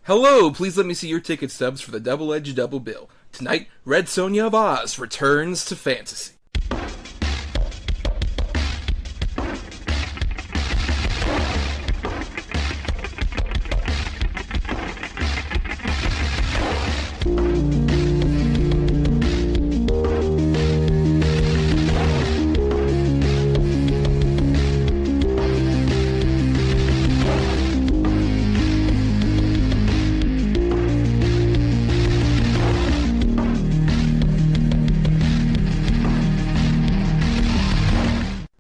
Hello, please let me see your ticket stubs for the double-edged double bill. Tonight, Red Sonja of Oz returns to fantasy.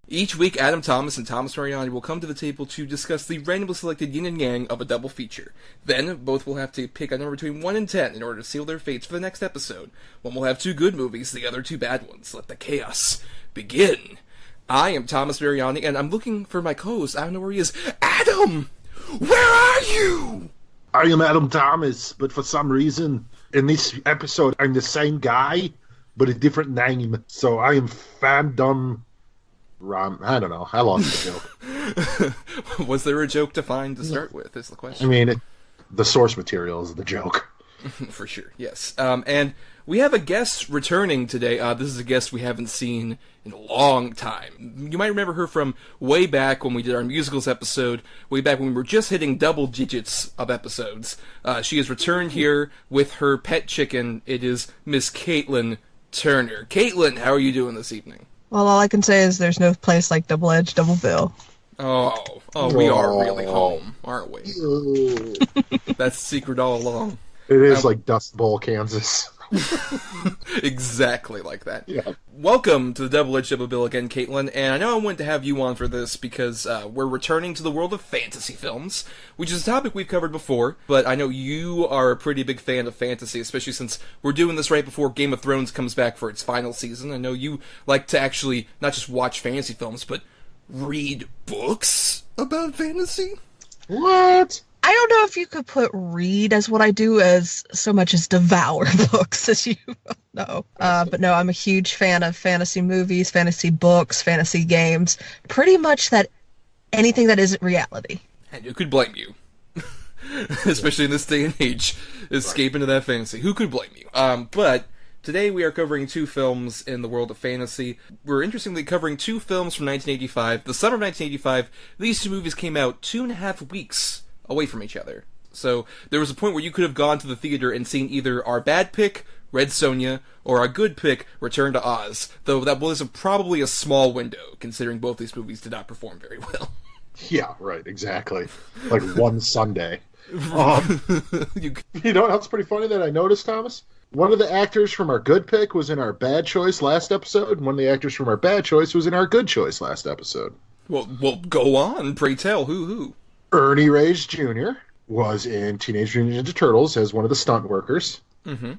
Each week, Adam Thomas and Thomas Mariani will come to the table to discuss the randomly selected yin and yang of a double feature. Then, both will have to pick a number between 1 and 10 in order to seal their fates for the next episode. One will have 2 good movies, the other 2 bad ones. Let the chaos begin. I am Thomas Mariani, and I'm looking for my co-host. I don't know where he is. Adam! Where are you? I am Adam Thomas, but for some reason, in this episode, I'm the same guy, but a different name. So I am Fandom... I don't know. I lost the joke. Was there a joke to find to start with, is the question. I mean, the source material is the joke. For sure, yes. And we have a guest returning today. This is a guest we haven't seen in a long time. You might remember her from way back when we did our musicals episode, way back when we were just hitting double digits of episodes. She has returned here with her pet chicken. It is Miss Caitlin Turner. Caitlin, how are you doing this evening? Well, all I can say is there's no place like double-edged double bill. Oh, we are really home, aren't we? That's the secret all along. It is like Dust Bowl, Kansas. Exactly like that. Yeah. Welcome to the Double-Edged Double Bill again, Caitlin, and I know I wanted to have you on for this because we're returning to the world of fantasy films, which is a topic we've covered before, but I know you are a pretty big fan of fantasy, especially since we're doing this right before Game of Thrones comes back for its final season. I know you like to actually not just watch fantasy films, but read books about fantasy? What? I don't know if you could put read as what I do as so much as devour books, as you know. But no, I'm a huge fan of fantasy movies, fantasy books, fantasy games, pretty much that anything that isn't reality. And who could blame you? Especially in this day and age, escape into that fantasy. Who could blame you? But today we are covering 2 films in the world of fantasy. We're interestingly covering 2 films from 1985. The summer of 1985, these 2 movies came out 2.5 weeks away from each other. So there was a point where you could have gone to the theater and seen either our bad pick, Red Sonja, or our good pick, Return to Oz, though that was probably a small window, considering both these movies did not perform very well. Yeah, right, exactly. Like one Sunday. You know what else pretty funny that I noticed, Thomas? One of the actors from our good pick was in our bad choice last episode, and one of the actors from our bad choice was in our good choice last episode. Well, go on. Pray tell. Who? Ernie Reyes Jr. was in Teenage Mutant Ninja Turtles as one of the stunt workers. Mm-hmm.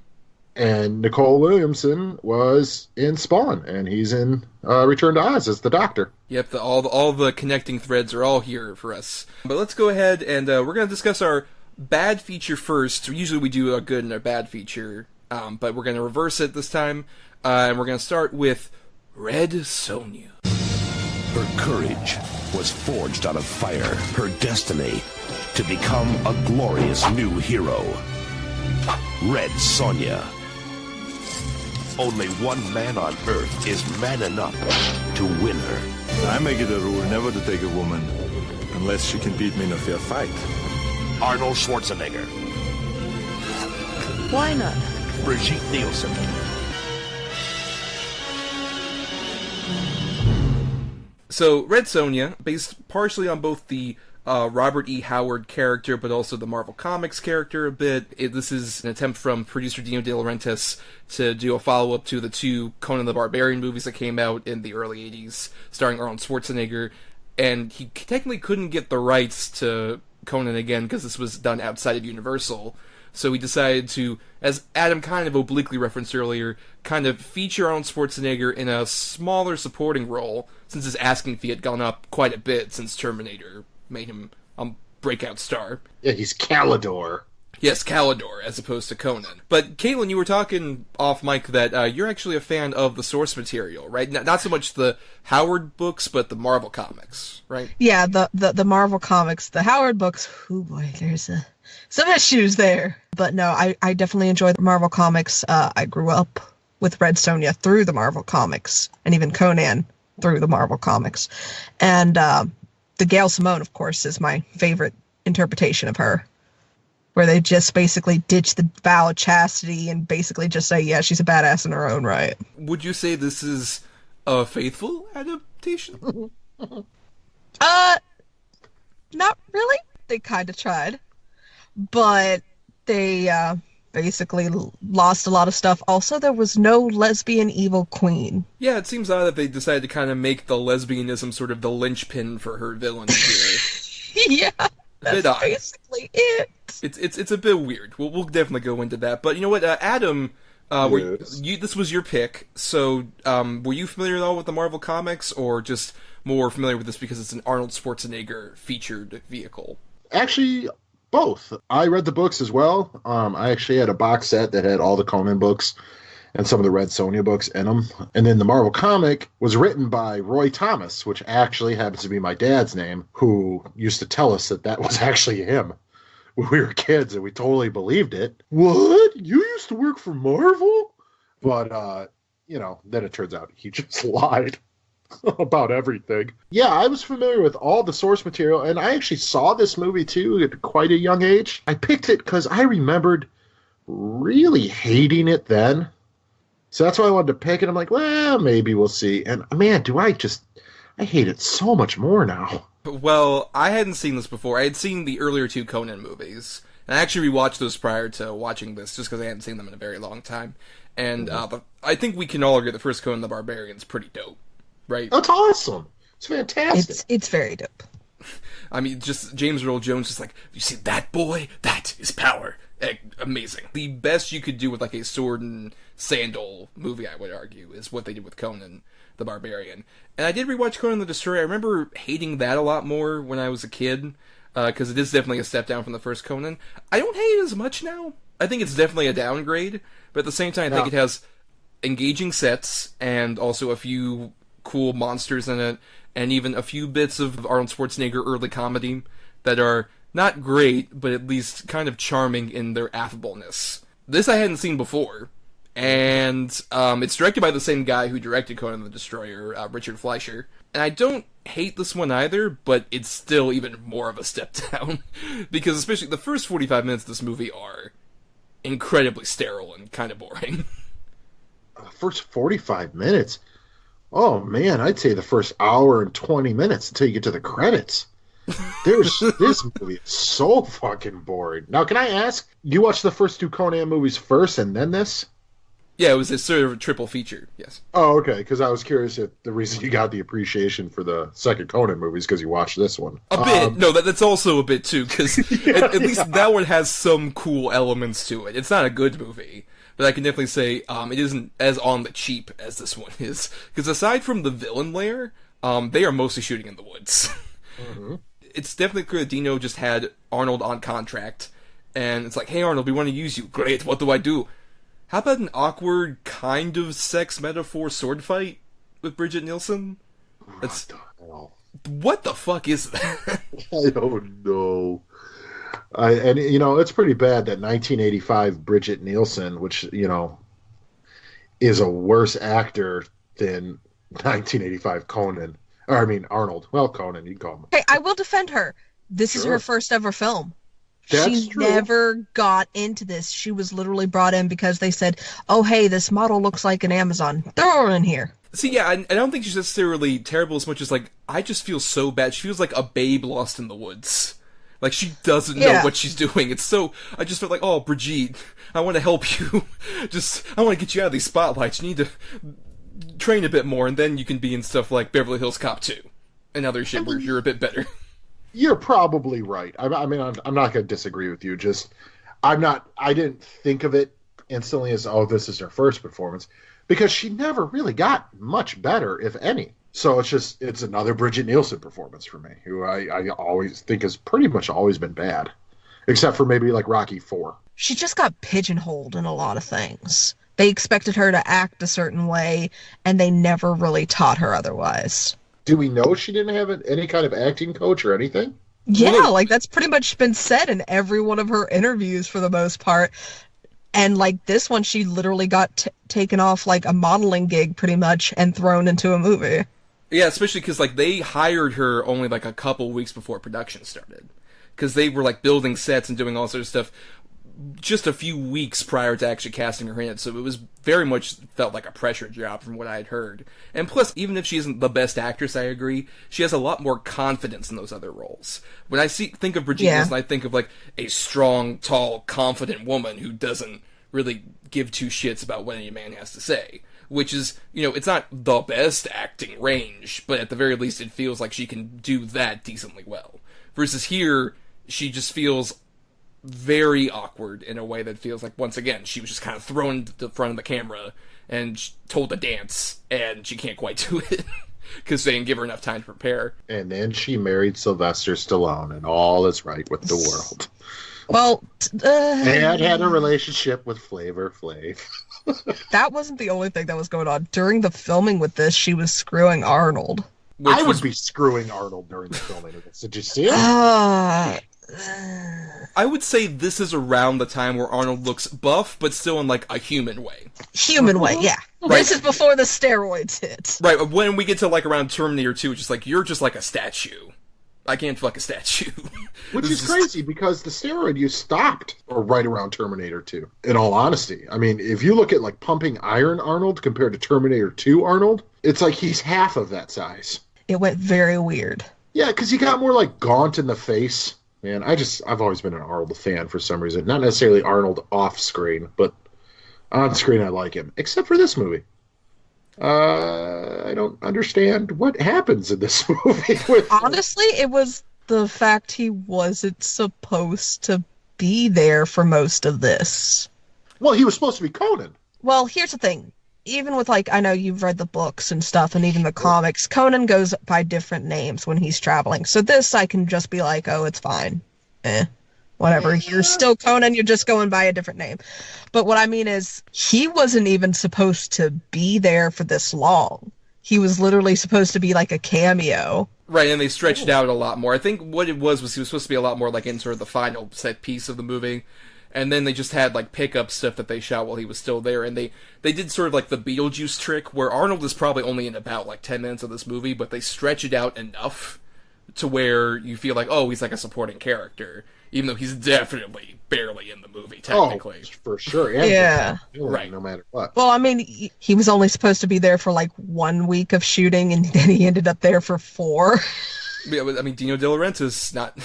And Nicole Williamson was in Spawn, and he's in Return to Oz as the Doctor. Yep, all the connecting threads are all here for us. But let's go ahead and we're going to discuss our bad feature first. Usually we do a good and a bad feature, but we're going to reverse it this time, and we're going to start with Red Sonja. Her courage was forged out of fire, her destiny to become a glorious new hero. Red Sonja. Only one man on Earth is man enough to win her. I make it a rule never to take a woman unless she can beat me in a fair fight. Arnold Schwarzenegger. Why not? Brigitte Nielsen. So, Red Sonja, based partially on both the Robert E. Howard character, but also the Marvel Comics character a bit. This is an attempt from producer Dino De Laurentiis to do a follow-up to the 2 Conan the Barbarian movies that came out in the early 80s, starring Arnold Schwarzenegger, and he technically couldn't get the rights to Conan again because this was done outside of Universal. So he decided to, as Adam kind of obliquely referenced earlier, kind of feature Arnold Schwarzenegger in a smaller supporting role, since his asking fee had gone up quite a bit since Terminator made him a breakout star. Yeah, he's Calidor. Yes, Calidor, as opposed to Conan. But, Caitlin, you were talking off mic that you're actually a fan of the source material, right? Not so much the Howard books, but the Marvel comics, right? Yeah, the Marvel comics. The Howard books, oh boy, there's some issues there. But no, I definitely enjoy the Marvel Comics. I grew up with Red Sonja through the Marvel Comics, and even Conan through the Marvel Comics. And the Gail Simone, of course, is my favorite interpretation of her, where they just basically ditch the vow of chastity and basically just say, yeah, she's a badass in her own right. Would you say this is a faithful adaptation? Not really. They kind of tried. But they basically lost a lot of stuff. Also, there was no lesbian evil queen. Yeah, it seems odd that they decided to kind of make the lesbianism sort of the linchpin for her villain here. Yeah, that's basically it. It's a bit weird. We'll definitely go into that. But you know what, Adam, this was your pick. So were you familiar at all with the Marvel Comics, or just more familiar with this because it's an Arnold Schwarzenegger featured vehicle? Actually, both. I read the books as well. I actually had a box set that had all the Conan books and some of the Red Sonja books in them. And then the Marvel comic was written by Roy Thomas, which actually happens to be my dad's name, who used to tell us that was actually him when we were kids, and we totally believed it. What? You used to work for Marvel? But, then it turns out he just lied about everything. Yeah, I was familiar with all the source material, and I actually saw this movie, too, at quite a young age. I picked it because I remembered really hating it then. So that's why I wanted to pick it. I'm like, well, maybe we'll see. And, man, I hate it so much more now. Well, I hadn't seen this before. I had seen the earlier two Conan movies. And I actually rewatched those prior to watching this, just because I hadn't seen them in a very long time. And I think we can all agree the first Conan the Barbarian's pretty dope, right? That's awesome. It's fantastic. It's very dope. I mean, just James Earl Jones just like, you see that boy? That is power. Amazing. The best you could do with like a sword and sandal movie, I would argue, is what they did with Conan the Barbarian. And I did rewatch Conan the Destroyer. I remember hating that a lot more when I was a kid, because it is definitely a step down from the first Conan. I don't hate it as much now. I think it's definitely a downgrade, but at the same time, I think it has engaging sets and also a few cool monsters in it, and even a few bits of Arnold Schwarzenegger early comedy that are not great, but at least kind of charming in their affableness. This I hadn't seen before, and it's directed by the same guy who directed Conan the Destroyer, Richard Fleischer. And I don't hate this one either, but it's still even more of a step down, because especially the first 45 minutes of this movie are incredibly sterile and kind of boring. First 45 minutes? Oh man, I'd say the first hour and 20 minutes until you get to the credits. This movie is so fucking boring. Now, can I ask, you watched the first two Conan movies first and then this? Yeah, it was a sort of a triple feature, yes. Oh, okay, because I was curious if the reason you got the appreciation for the second Conan movie is because you watched this one. A bit. No, that's also a bit, too, because at least that one has some cool elements to it. It's not a good movie, but I can definitely say it isn't as on the cheap as this one is. Because aside from the villain lair, they are mostly shooting in the woods. Mm-hmm. It's definitely clear that Dino just had Arnold on contract, and it's like, hey Arnold, we want to use you. Great, what do I do? How about an awkward kind of sex metaphor sword fight with Bridget Nielsen? What the fuck is that? I don't know. It's pretty bad that 1985 Bridget Nielsen, which, is a worse actor than 1985 Conan. Or, I mean, Arnold. Well, Conan, you can call him. Hey, I will defend her. This is her first ever film. That's she true. Never got into this. She was literally brought in because they said, oh, hey, this model looks like an Amazon. Throw her in here. See, yeah, I don't think she's necessarily terrible as much as, like, I just feel so bad. She feels like a babe lost in the woods. Like, she doesn't know what she's doing. It's so... I just felt like, oh, Brigitte, I want to help you. I want to get you out of these spotlights. You need to train a bit more, and then you can be in stuff like Beverly Hills Cop 2 and other shit where you're a bit better. You're probably right. I'm not going to disagree with you. I didn't think of it instantly as, oh, this is her first performance, because she never really got much better, if any. So it's another Bridget Nielsen performance for me, who I always think has pretty much always been bad, except for maybe like Rocky IV. She just got pigeonholed in a lot of things. They expected her to act a certain way, and they never really taught her otherwise. Do we know she didn't have any kind of acting coach or anything? Yeah, like that's pretty much been said in every one of her interviews for the most part. And like this one, she literally got taken off like a modeling gig pretty much and thrown into a movie. Yeah, especially because like they hired her only like a couple weeks before production started, because they were like building sets and doing all sorts of stuff just a few weeks prior to actually casting her in it. So it was very much felt like a pressure job from what I had heard. And plus, even if she isn't the best actress, I agree, she has a lot more confidence in those other roles. When I think of Brigitte Nielsen, I think of like a strong, tall, confident woman who doesn't really give two shits about what any man has to say. Which is, it's not the best acting range, but at the very least it feels like she can do that decently well. Versus here, she just feels very awkward in a way that feels like, once again, she was just kind of thrown to the front of the camera and told to dance, and she can't quite do it because they didn't give her enough time to prepare. And then she married Sylvester Stallone, and all is right with the world. Well, and had a relationship with Flavor Flav. That wasn't the only thing that was going on. During the filming with this, she was screwing Arnold. I would be screwing Arnold during the filming of this. Did you see it? I would say this is around the time where Arnold looks buff, but still in like a human way. Human way, yeah. Right. This is before the steroids hit. Right, when we get to like around Terminator 2, it's just like, you're just like a statue. I can't fuck a statue. Which is crazy, because the steroid use stopped right around Terminator 2, in all honesty. I mean, if you look at like Pumping Iron Arnold compared to Terminator 2 Arnold, it's like he's half of that size. It went very weird. Yeah, because he got more like gaunt in the face. Man, I've always been an Arnold fan for some reason. Not necessarily Arnold off screen, but on screen I like him. Except for this movie. I don't understand what happens in this movie. Honestly, it was the fact he wasn't supposed to be there for most of this. Well, he was supposed to be Conan. Well, here's the thing. Even with, like, I know you've read the books and stuff, and even the comics, Conan goes by different names when he's traveling. So this, I can just be like, oh, it's fine. Whatever. You're still Conan, you're just going by a different name. But what I mean is, he wasn't even supposed to be there for this long. He was literally supposed to be like a cameo. Right, and they stretched out a lot more. I think what it was he was supposed to be a lot more like in sort of the final set piece of the movie. And then they just had like pickup stuff that they shot while he was still there, and they did sort of like the Beetlejuice trick, where Arnold is probably only in about like 10 minutes of this movie, but they stretch it out enough to where you feel like, oh, he's like a supporting character, even though he's definitely barely in the movie, technically. Oh, for sure. Yeah. Right. No matter what. Well, I mean, he was only supposed to be there for like 1 week of shooting, and then he ended up there for 4. Yeah, I mean, Dino De Laurentiis not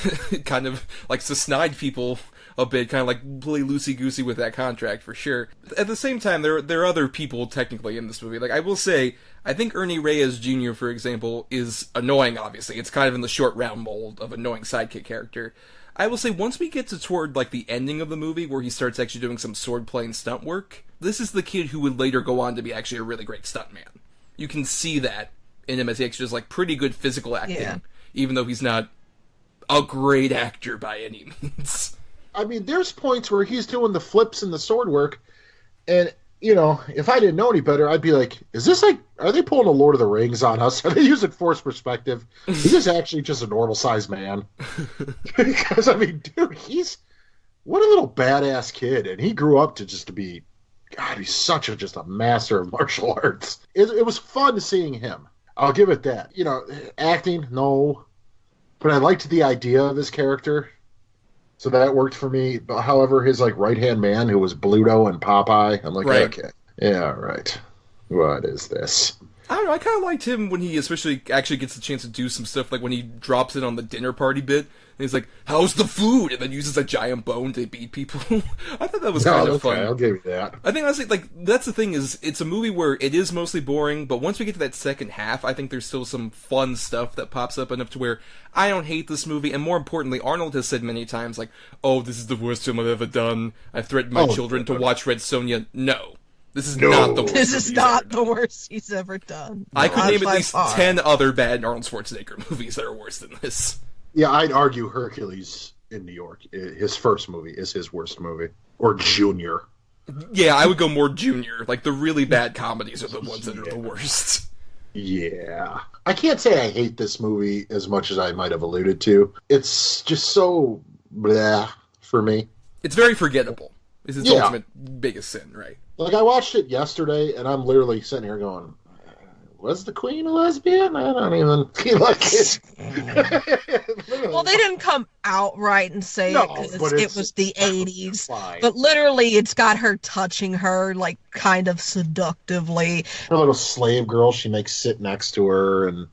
kind of likes to snide people a bit, kind of like play loosey-goosey with that contract, for sure. At the same time, there are other people technically in this movie. Like, I will say, I think Ernie Reyes Jr., for example, is annoying, obviously. It's kind of in the short round mold of annoying sidekick character. I will say, once we get toward like the ending of the movie, where he starts actually doing some swordplay and stunt work, this is the kid who would later go on to be actually a really great stuntman. You can see that in him as he actually does like pretty good physical acting, even though he's not a great actor by any means. I mean, there's points where he's doing the flips and the sword work, and, you know, if I didn't know any better, I'd be like, is this like, are they pulling a Lord of the Rings on us? Are they using forced perspective? Is this actually just a normal-sized man? Because, I mean, dude, what a little badass kid, and he grew up to be, God, he's just a master of martial arts. It was fun seeing him. I'll give it that. You know, acting, no, but I liked the idea of his character. So that worked for me. However, his like right-hand man, who was Bluto and Popeye, I'm like, okay, yeah, right. What is this? I don't know, I kind of liked him when he especially actually gets the chance to do some stuff, like when he drops in on the dinner party bit, and he's like, how's the food? And then uses a giant bone to beat people. I thought that was kind of fun. I'll give you that. I think honestly, like, that's the thing, is it's a movie where it is mostly boring, but once we get to that second half, I think there's still some fun stuff that pops up enough to where I don't hate this movie, and more importantly, Arnold has said many times, like, oh, this is the worst film I've ever done. I've threatened my children to watch Red Sonja. No. This is not the worst. This is not the worst he's ever done. I could name at least 10 other bad Arnold Schwarzenegger movies that are worse than this. Yeah, I'd argue Hercules in New York, his first movie, is his worst movie. Or Junior. Yeah, I would go more Junior. Like, the really bad comedies are the ones that are the worst. Yeah. I can't say I hate this movie as much as I might have alluded to. It's just so blah for me. It's very forgettable. Is its ultimate biggest sin, right? Like, I watched it yesterday, and I'm literally sitting here going, was the Queen a lesbian? I don't even feel like it. Well, they didn't come outright and say it because it was the 80s. Fine. But literally, it's got her touching her, like, kind of seductively. Her little slave girl she makes sit next to her, and...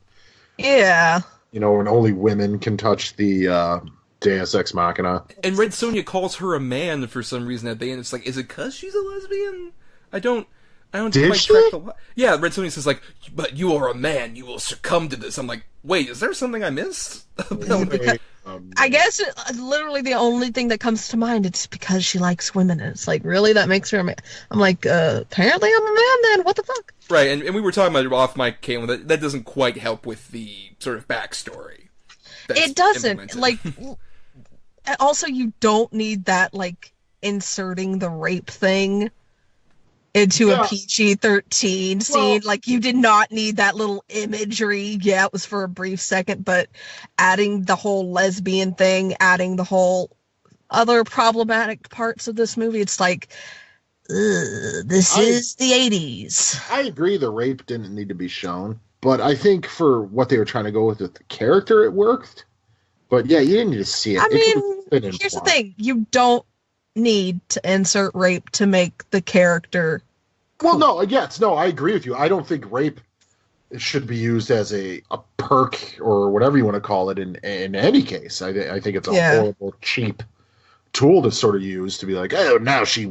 Yeah. You know, and only women can touch the Deus Ex Machina. And Red Sonja calls her a man for some reason at the end. It's like, is it because she's a lesbian? I don't Did quite she? track the... Yeah, Red Sonja says, like, but you are a man, you will succumb to this. I'm like, wait, is there something I missed? I guess literally the only thing that comes to mind is because she likes women. And it's like, really? That makes her a man? I'm like, apparently I'm a man then. What the fuck? Right, and we were talking about it off mic, Caitlin, that doesn't quite help with the sort of backstory. It doesn't. Like, also, you don't need that, like, inserting the rape thing into a PG-13 scene. Like, you did not need that little imagery. Yeah, it was for a brief second, but adding the whole lesbian thing, adding the whole other problematic parts of this movie, it's like, this is the 80s. I agree the rape didn't need to be shown, but I think for what they were trying to go with the character, it worked. But yeah, you didn't need to see it. I mean, here's the thing. You don't need to insert rape to make the character cool. Well, no, I agree with you. I don't think rape should be used as a perk or whatever you want to call it in any case. I think it's a horrible, cheap tool to sort of use to be like, oh, now she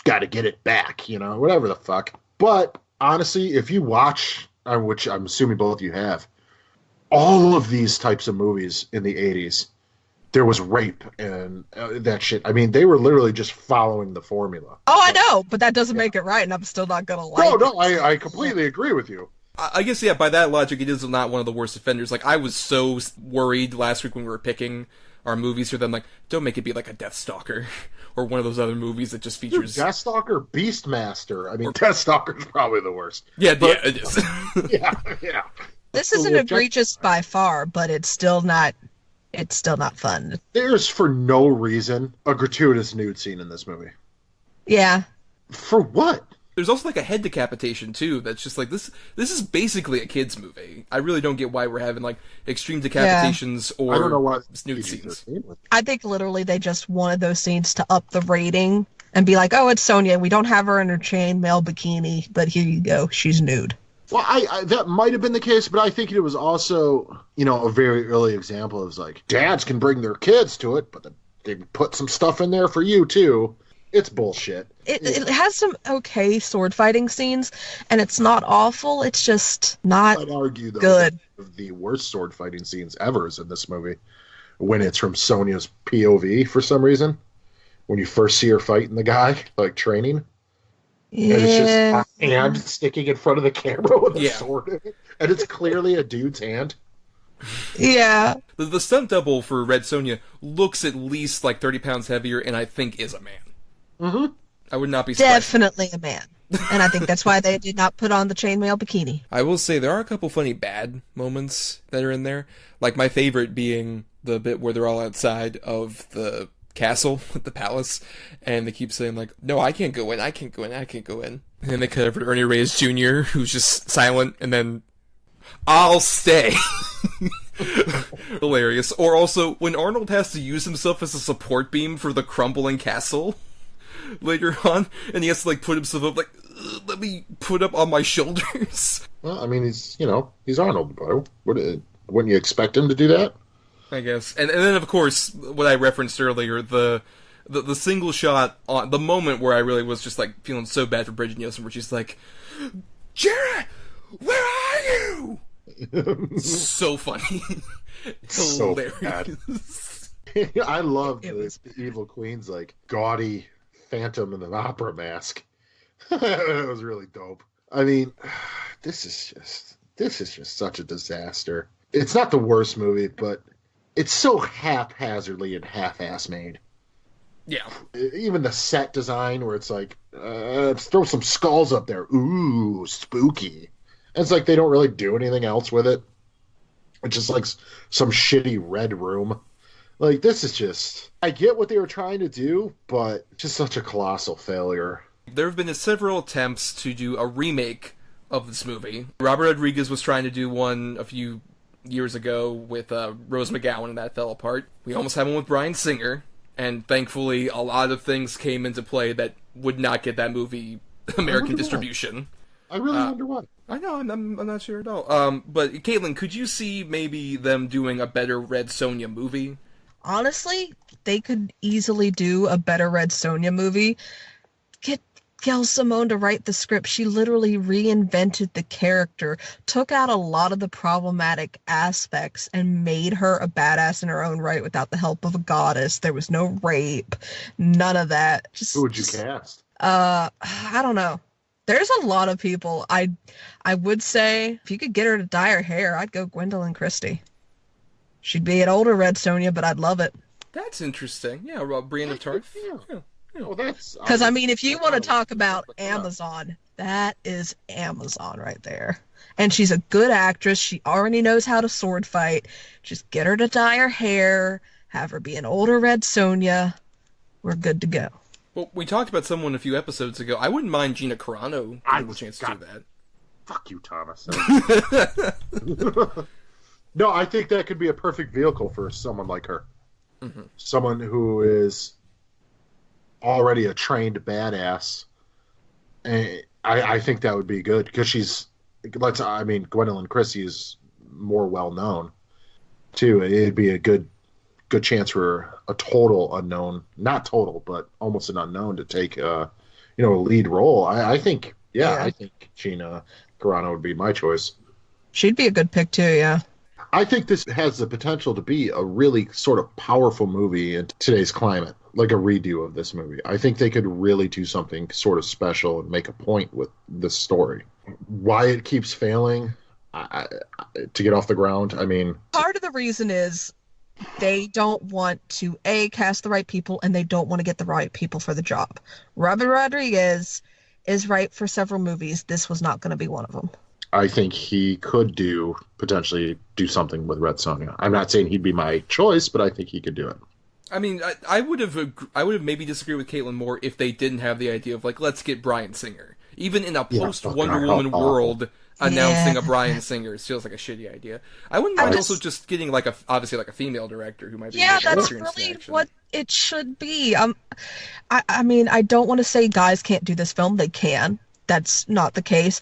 got to get it back, you know, whatever the fuck. But honestly, if you watch, which I'm assuming both of you have, all of these types of movies in the 80s, there was rape and that shit. I mean, they were literally just following the formula. Oh, I know, but that doesn't make it right, and I'm still not going to like it. No, I completely agree with you. I guess, yeah, by that logic, it is not one of the worst offenders. Like, I was so worried last week when we were picking our movies here that I'm like, don't make it be like a Deathstalker or one of those other movies that just features... Dude, Deathstalker, Beastmaster. I mean, Deathstalker's probably the worst. Yeah, it is. yeah. This isn't egregious by far, but it's still not fun. There's, for no reason, a gratuitous nude scene in this movie. Yeah. For what? There's also, like, a head decapitation, too, that's just like, this is basically a kid's movie. I really don't get why we're having, like, extreme decapitations or I don't know what nude scenes. I think literally they just wanted those scenes to up the rating and be like, oh, it's Sonja. We don't have her in her chainmail bikini, but here you go. She's nude. Well, I that might have been the case, but I think it was also, you know, a very early example of like, dads can bring their kids to it, but they put some stuff in there for you, too. It's bullshit. It has some okay sword fighting scenes, and it's not awful. It's just not I'd argue, though, good. That the worst sword fighting scenes ever is in this movie, when it's from Sonja's POV for some reason. When you first see her fighting the guy, like training. Yeah. And it's just a hand sticking in front of the camera with a sword in it. And it's clearly a dude's hand. Yeah. The stunt double for Red Sonja looks at least like 30 pounds heavier, and I think is a man. Mm-hmm. I would not be surprised. Definitely a man. And I think that's why they did not put on the chainmail bikini. I will say there are a couple funny bad moments that are in there. Like my favorite being the bit where they're all outside of the castle at the palace, and they keep saying like, no, I can't go in, I can't go in, I can't go in. And then they cut over to Ernie Reyes Jr., who's just silent, and then, I'll stay. Hilarious. Or also, when Arnold has to use himself as a support beam for the crumbling castle later on, and he has to like put himself up like, let me put up on my shoulders. Well, I mean, he's Arnold, bro. Wouldn't you expect him to do that? I guess. And then, of course, what I referenced earlier, the single shot, on the moment where I really was just, like, feeling so bad for Bridget Nielsen, where she's like, Jared, where are you? So funny. So hilarious. I love the Evil Queen's, like, gaudy Phantom in an opera mask. It was really dope. I mean, this is just such a disaster. It's not the worst movie, but it's so haphazardly and half-ass made. Yeah. Even the set design where it's like, let's throw some skulls up there. Ooh, spooky. And it's like they don't really do anything else with it. It's just like some shitty red room. Like, this is just... I get what they were trying to do, but just such a colossal failure. There have been several attempts to do a remake of this movie. Robert Rodriguez was trying to do one a few years ago with Rose McGowan, and that fell apart. We almost had one with Bryan Singer, and thankfully a lot of things came into play that would not get that movie American distribution. I really wonder why. I know, I'm not sure at all. But Caitlin, could you see maybe them doing a better Red Sonja movie? Honestly, they could easily do a better Red Sonja movie. Get Gail Simone to write the script. She literally reinvented the character, took out a lot of the problematic aspects, and made her a badass in her own right without the help of a goddess. There was no rape, none of that. Who would you cast? I don't know. There's a lot of people. I would say if you could get her to dye her hair, I'd go Gwendolyn Christie. She'd be an older Red Sonja, but I'd love it. That's interesting. Yeah, Brienne of Tarth. Yeah. Well, that's... Because, I mean, if you want to talk about Amazon, that is Amazon right there. And she's a good actress. She already knows how to sword fight. Just get her to dye her hair, have her be an older Red Sonja. We're good to go. Well, we talked about someone a few episodes ago. I wouldn't mind Gina Carano getting the chance to do that. Fuck you, Thomas. No, I think that could be a perfect vehicle for someone like her. Mm-hmm. Someone who is already a trained badass. And I think that would be good because she's... Gwendolyn Christie is more well-known, too. It'd be a good chance for a total unknown, not total, but almost an unknown to take a lead role. I think Gina Carano would be my choice. She'd be a good pick too, yeah. I think this has the potential to be a really sort of powerful movie in today's climate, like a redo of this movie. I think they could really do something sort of special and make a point with this story. Why it keeps failing to get off the ground, I mean... Part of the reason is they don't want to, cast the right people, and they don't want to get the right people for the job. Robert Rodriguez is right for several movies. This was not going to be one of them. I think he could potentially do something with Red Sonja. I'm not saying he'd be my choice, but I think he could do it. I mean, I would have maybe disagreed with Caitlin more if they didn't have the idea of, like, let's get Bryan Singer. Even in a post-Wonder Woman world, announcing a Bryan Singer feels like a shitty idea. I wouldn't mind also just getting, obviously a female director who might be more that's really what it should be. I mean, I don't want to say guys can't do this film. They can. That's not the case.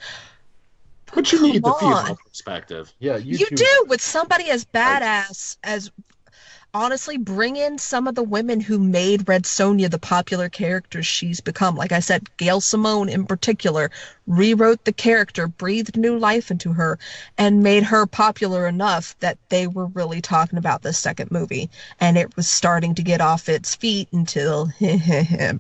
But you need the female perspective. Yeah, you do with somebody as badass as... Honestly, bring in some of the women who made Red Sonja the popular character she's become. Like I said, Gail Simone in particular rewrote the character, breathed new life into her, and made her popular enough that they were really talking about this second movie. And it was starting to get off its feet until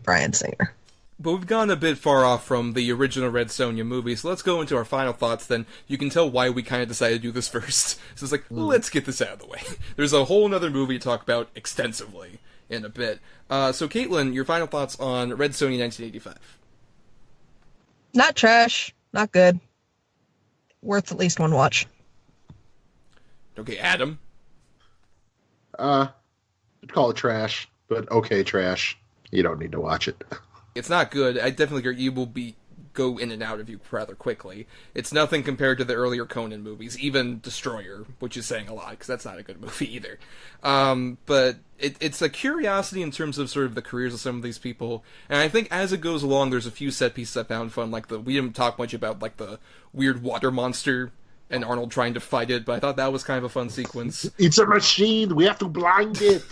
Bryan Singer. But we've gone a bit far off from the original Red Sonja movie, so let's go into our final thoughts then. You can tell why we kind of decided to do this first. So it's like, let's get this out of the way. There's a whole other movie to talk about extensively in a bit. So Caitlin, your final thoughts on Red Sonja 1985. Not trash. Not good. Worth at least one watch. Okay, Adam? I'd call it trash, but okay trash. You don't need to watch it. It's not good. I definitely agree. You will go in and out of you rather quickly. It's nothing compared to the earlier Conan movies, even Destroyer, which is saying a lot, because that's not a good movie either. But it's a curiosity in terms of sort of the careers of some of these people, and I think as it goes along, there's a few set pieces I found fun, like we didn't talk much about the weird water monster and Arnold trying to fight it, but I thought that was kind of a fun sequence. It's a machine! We have to blind it!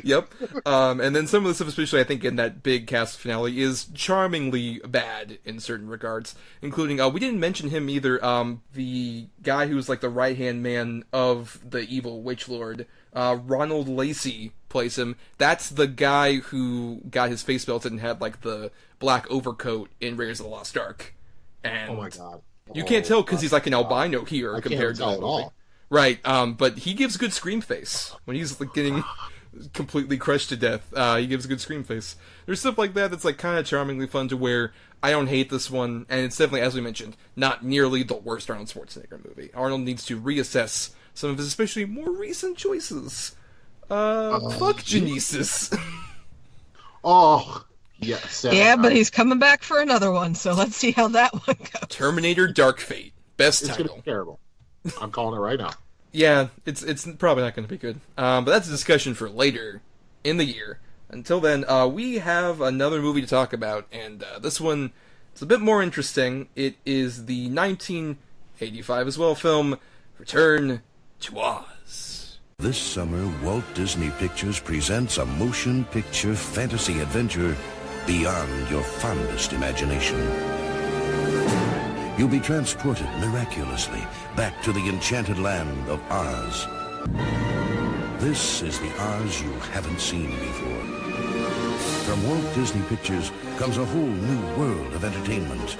Yep. And then some of the stuff, especially I think in that big cast finale, is charmingly bad in certain regards, including, we didn't mention him either, the guy who's the right-hand man of the evil Witch Lord, Ronald Lacey plays him. That's the guy who got his face melted and had, the black overcoat in Raiders of the Lost Ark. And oh my god. You can't tell because he's an albino here I compared can't tell to at all. Right, but he gives good scream face when he's completely crushed to death. He gives a good scream face. There's stuff like that that's like kind of charmingly fun to where I don't hate this one, and it's definitely, as we mentioned, not nearly the worst Arnold Schwarzenegger movie. Arnold needs to reassess some of his especially more recent choices. Fuck Genesis. Oh, yes. Yeah, but he's coming back for another one, so let's see how that one goes. Terminator Dark Fate. Best title. It's going to be terrible. I'm calling it right now. Yeah, it's probably not going to be good. But that's a discussion for later in the year. Until then, we have another movie to talk about, and this one is a bit more interesting. It is the 1985 as well film, Return to Oz. This summer, Walt Disney Pictures presents a motion picture fantasy adventure beyond your fondest imagination. You'll be transported miraculously back to the enchanted land of Oz. This is the Oz you haven't seen before. From Walt Disney Pictures comes a whole new world of entertainment.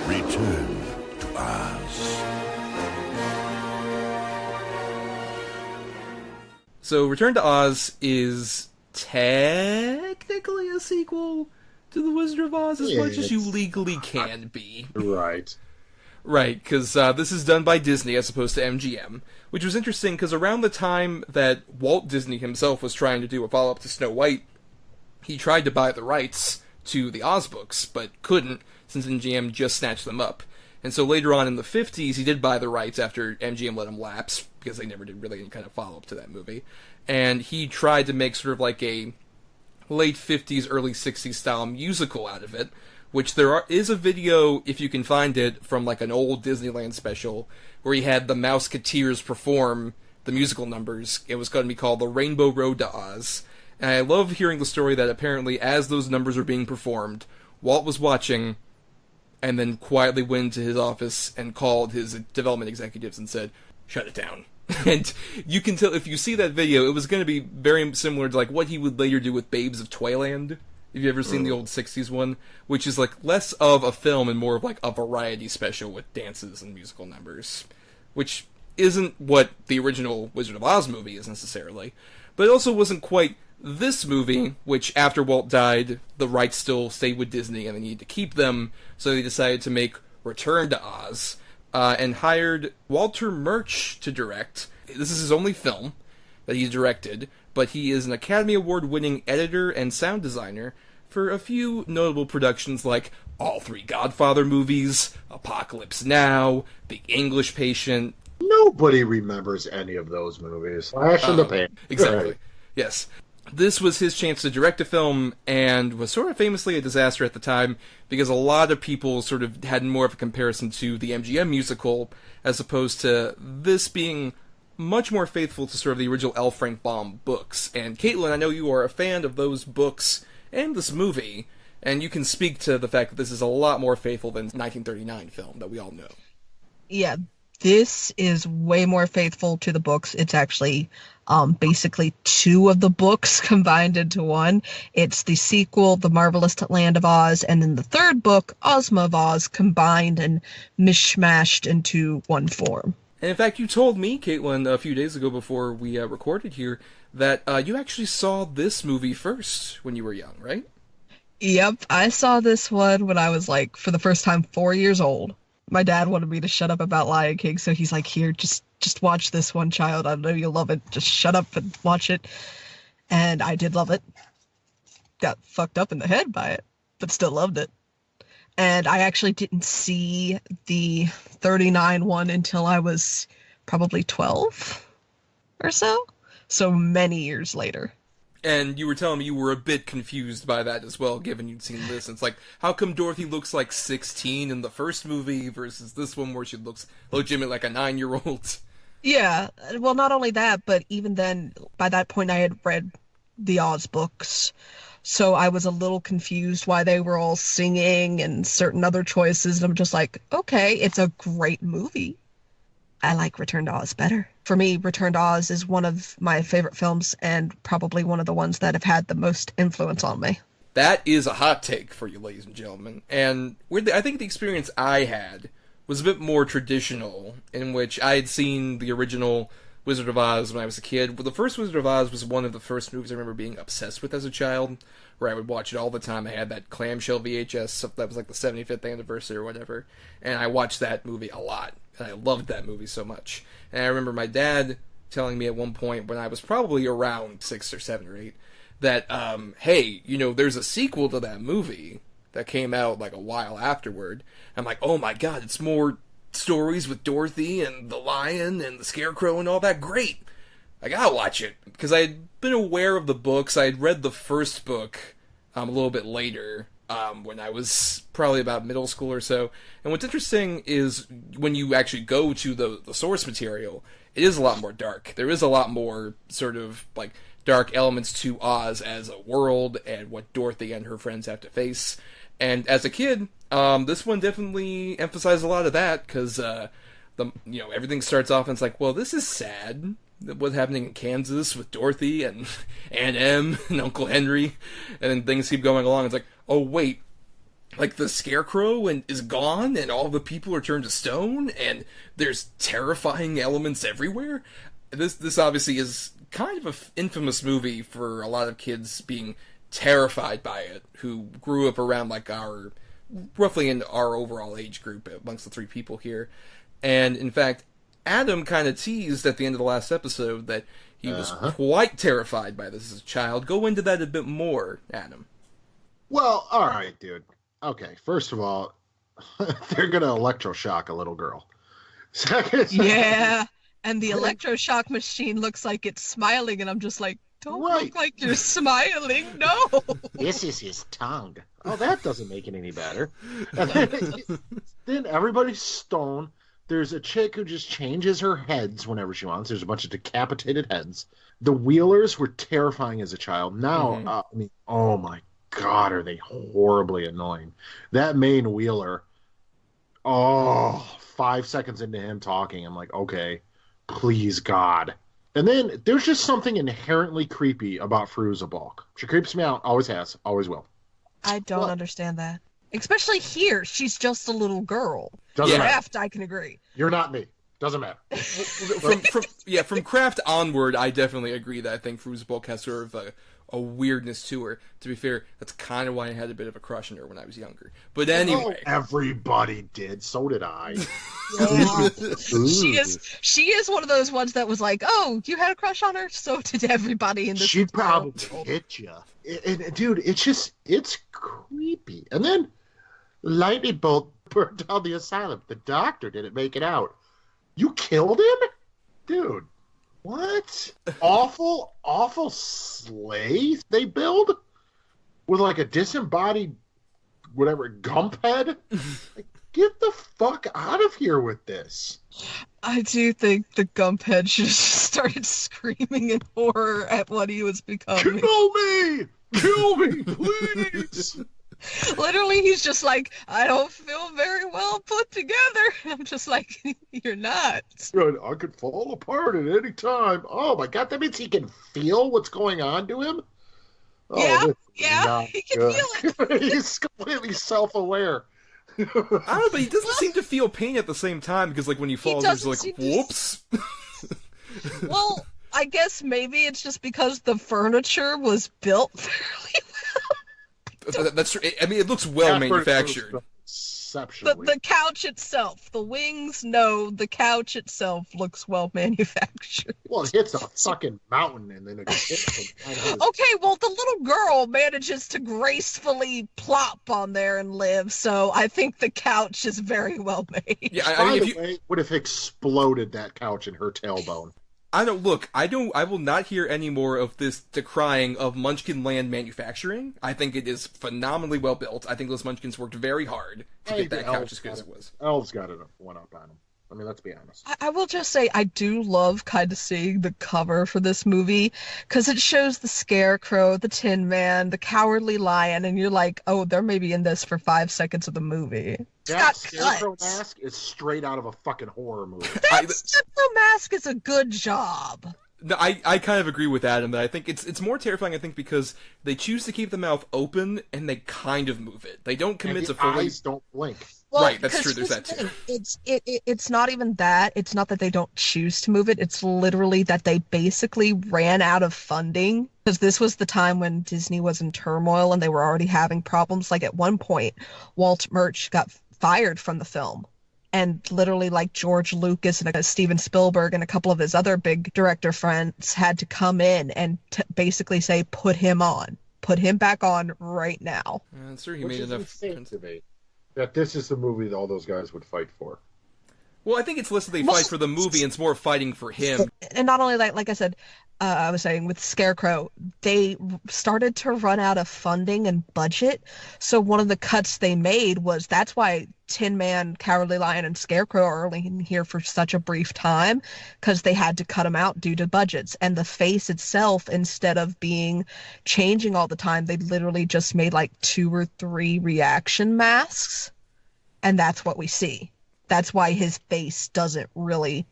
Return to Oz. So, Return to Oz is technically a sequel to The Wizard of Oz as much as you legally can be. Right. Right, because this is done by Disney as opposed to MGM, which was interesting because around the time that Walt Disney himself was trying to do a follow-up to Snow White, he tried to buy the rights to the Oz books, but couldn't, since MGM just snatched them up. And so later on in the 50s, he did buy the rights after MGM let him lapse, because they never did really any kind of follow-up to that movie. And he tried to make sort of like a late 50s, early 60s style musical out of it, which is a video, if you can find it, from like an old Disneyland special, where he had the Mouseketeers perform the musical numbers. It was going to be called The Rainbow Road to Oz. And I love hearing the story that apparently as those numbers were being performed, Walt was watching and then quietly went into his office and called his development executives and said, "Shut it down." And you can tell, if you see that video, it was going to be very similar to like what he would later do with Babes of Toyland. Have you ever seen the old 60s one? Which is like less of a film and more of like a variety special with dances and musical numbers. Which isn't what the original Wizard of Oz movie is necessarily. But it also wasn't quite this movie, which after Walt died, the rights still stayed with Disney and they needed to keep them, so they decided to make Return to Oz, and hired Walter Murch to direct. This is his only film that he's directed, but he is an Academy Award-winning editor and sound designer for a few notable productions like all three Godfather movies, Apocalypse Now, The English Patient. Nobody remembers any of those movies. Flash in the Pan. Exactly. Right. Yes. This was his chance to direct a film, and was sort of famously a disaster at the time, because a lot of people sort of had more of a comparison to the MGM musical, as opposed to this being much more faithful to sort of the original L. Frank Baum books. And Caitlin, I know you are a fan of those books and this movie, and you can speak to the fact that this is a lot more faithful than the 1939 film that we all know. Yeah, this is way more faithful to the books. It's actually basically two of the books combined into one. It's the sequel, The Marvelous Land of Oz, and then the third book, Ozma of Oz, combined and mishmashed into one form. And in fact, you told me, Caitlin, a few days ago before we recorded here, that you actually saw this movie first when you were young, right? Yep, I saw this one when I was like, for the first time, 4 years old. My dad wanted me to shut up about Lion King, so he's like, "Here, just watch this one, child. I know you'll love it. Just shut up and watch it." And I did love it. Got fucked up in the head by it, but still loved it. And I actually didn't see the 39 one until I was probably 12 or so. So many years later. And you were telling me you were a bit confused by that as well, given you'd seen this. And it's like, how come Dorothy looks like 16 in the first movie versus this one where she looks legitimate like a 9-year-old? Yeah, well, not only that, but even then, by that point, I had read the Oz books. So I was a little confused why they were all singing and certain other choices. And I'm just like, okay, it's a great movie. I like Return to Oz better. For me, Return to Oz is one of my favorite films and probably one of the ones that have had the most influence on me. That is a hot take for you, ladies and gentlemen. And weirdly, I think the experience I had was a bit more traditional, in which I had seen the original Wizard of Oz when I was a kid. Well, the first Wizard of Oz was one of the first movies I remember being obsessed with as a child, where I would watch it all the time. I had that clamshell VHS, that was like the 75th anniversary or whatever, and I watched that movie a lot, and I loved that movie so much. And I remember my dad telling me at one point, when I was probably around 6 or 7 or 8, that, hey, there's a sequel to that movie that came out like a while afterward. I'm like, oh my god, it's more stories with Dorothy and the lion and the scarecrow and all that. Great, I gotta watch it, because I had been aware of the books. I had read the first book a little bit later, when I was probably about middle school or so. And what's interesting is when you actually go to the source material, it is a lot more dark. There is a lot more sort of like dark elements to Oz as a world and what Dorothy and her friends have to face. And as a kid, this one definitely emphasized a lot of that, because everything starts off and it's like, well, this is sad. What's happening in Kansas with Dorothy and Aunt Em and Uncle Henry, and then things keep going along. It's like, oh wait, like the scarecrow is gone, and all the people are turned to stone, and there's terrifying elements everywhere. This obviously is kind of an infamous movie for a lot of kids being terrified by it, who grew up around like roughly in our overall age group amongst the 3 people here. And in fact, Adam kind of teased at the end of the last episode that he was quite terrified by this as a child. Go into that a bit more, Adam. Well, all right, dude. Okay, first of all, they're going to electroshock a little girl. Second, yeah, and the electroshock machine looks like it's smiling, and I'm just like, don't look like you're smiling, no. This is his tongue. Oh, that doesn't make it any better. Then everybody's stone. There's a chick who just changes her heads whenever she wants. There's a bunch of decapitated heads. The Wheelers were terrifying as a child. Now, oh my god, are they horribly annoying. That main Wheeler, 5 seconds into him talking, I'm like, okay, please God. And then there's just something inherently creepy about Fairuza Balk. She creeps me out, always has, always will. I don't understand that. Especially here, she's just a little girl. Doesn't matter. Kraft, I can agree. You're not me. Doesn't matter. From Kraft onward, I definitely agree that I think Fairuza Balk has sort of a weirdness to her. To be fair, that's kind of why I had a bit of a crush on her when I was younger. But anyway, everybody did. So did I. Yeah. She is one of those ones that was like, oh, you had a crush on her? So did everybody in this. She'd probably hit you. And dude, it's creepy. And then lightning bolt burned down the asylum. The doctor didn't make it out. You killed him? Dude, what? awful sleigh they build? With like a disembodied, whatever, gump head? Like, get the fuck out of here with this. I do think the gump head should have started screaming in horror at what he was becoming. Kill me! Kill me, please! Literally, he's just like, I don't feel very well put together. I'm just like, you're not. I could fall apart at any time. Oh my god, that means he can feel what's going on to him? Oh, yeah, he can feel it. He's completely self-aware. I don't know, but he doesn't seem to feel pain at the same time, because like when you fall, he's like, whoops. Well, I guess maybe it's just because the furniture was built fairly well. That's true. I mean, it looks well manufactured. The couch itself, the wings, no, the couch itself looks well manufactured. Well, it hits a fucking mountain and then it hits them. Okay, well, the little girl manages to gracefully plop on there and live, so I think the couch is very well made. Yeah, By the way, would have exploded that couch in her tailbone. I will not hear any more of this decrying of Munchkin Land manufacturing. I think it is phenomenally well built. I think those Munchkins worked very hard to get that couch as good as it was. Elves got it one up on them. I mean, let's be honest. I will just say I do love kind of seeing the cover for this movie, because it shows the Scarecrow, the Tin Man, the Cowardly Lion, and you're like, oh, they're maybe in this for 5 seconds of the movie. That Scarecrow mask is straight out of a fucking horror movie. That Scarecrow mask is a good job. No, I kind of agree with Adam, but I think it's more terrifying, I think, because they choose to keep the mouth open, and they kind of move it. They don't commit to fully... eyes don't blink. Well, Right, that's true. because There's that too. it's not even that. It's not that they don't choose to move it. It's literally that they basically ran out of funding because this was the time when Disney was in turmoil and they were already having problems. Like at one point, Walt Murch got fired from the film. And literally, like George Lucas and Steven Spielberg and a couple of his other big director friends had to come in and basically say, put him on. Put him back on right now. I'm sure he Which made is enough. insane to me. That this is the movie that all those guys would fight for. Well, I think it's less that they fight for the movie, and it's more fighting for him. And not only that, like I said, I was saying with Scarecrow, they started to run out of funding and budget. So one of the cuts they made was that's why Tin Man, Cowardly Lion, and Scarecrow are only in here for such a brief time because they had to cut them out due to budgets. And the face itself, instead of being changing all the time, they literally just made like 2 or 3 reaction masks. And that's what we see. That's why his face doesn't really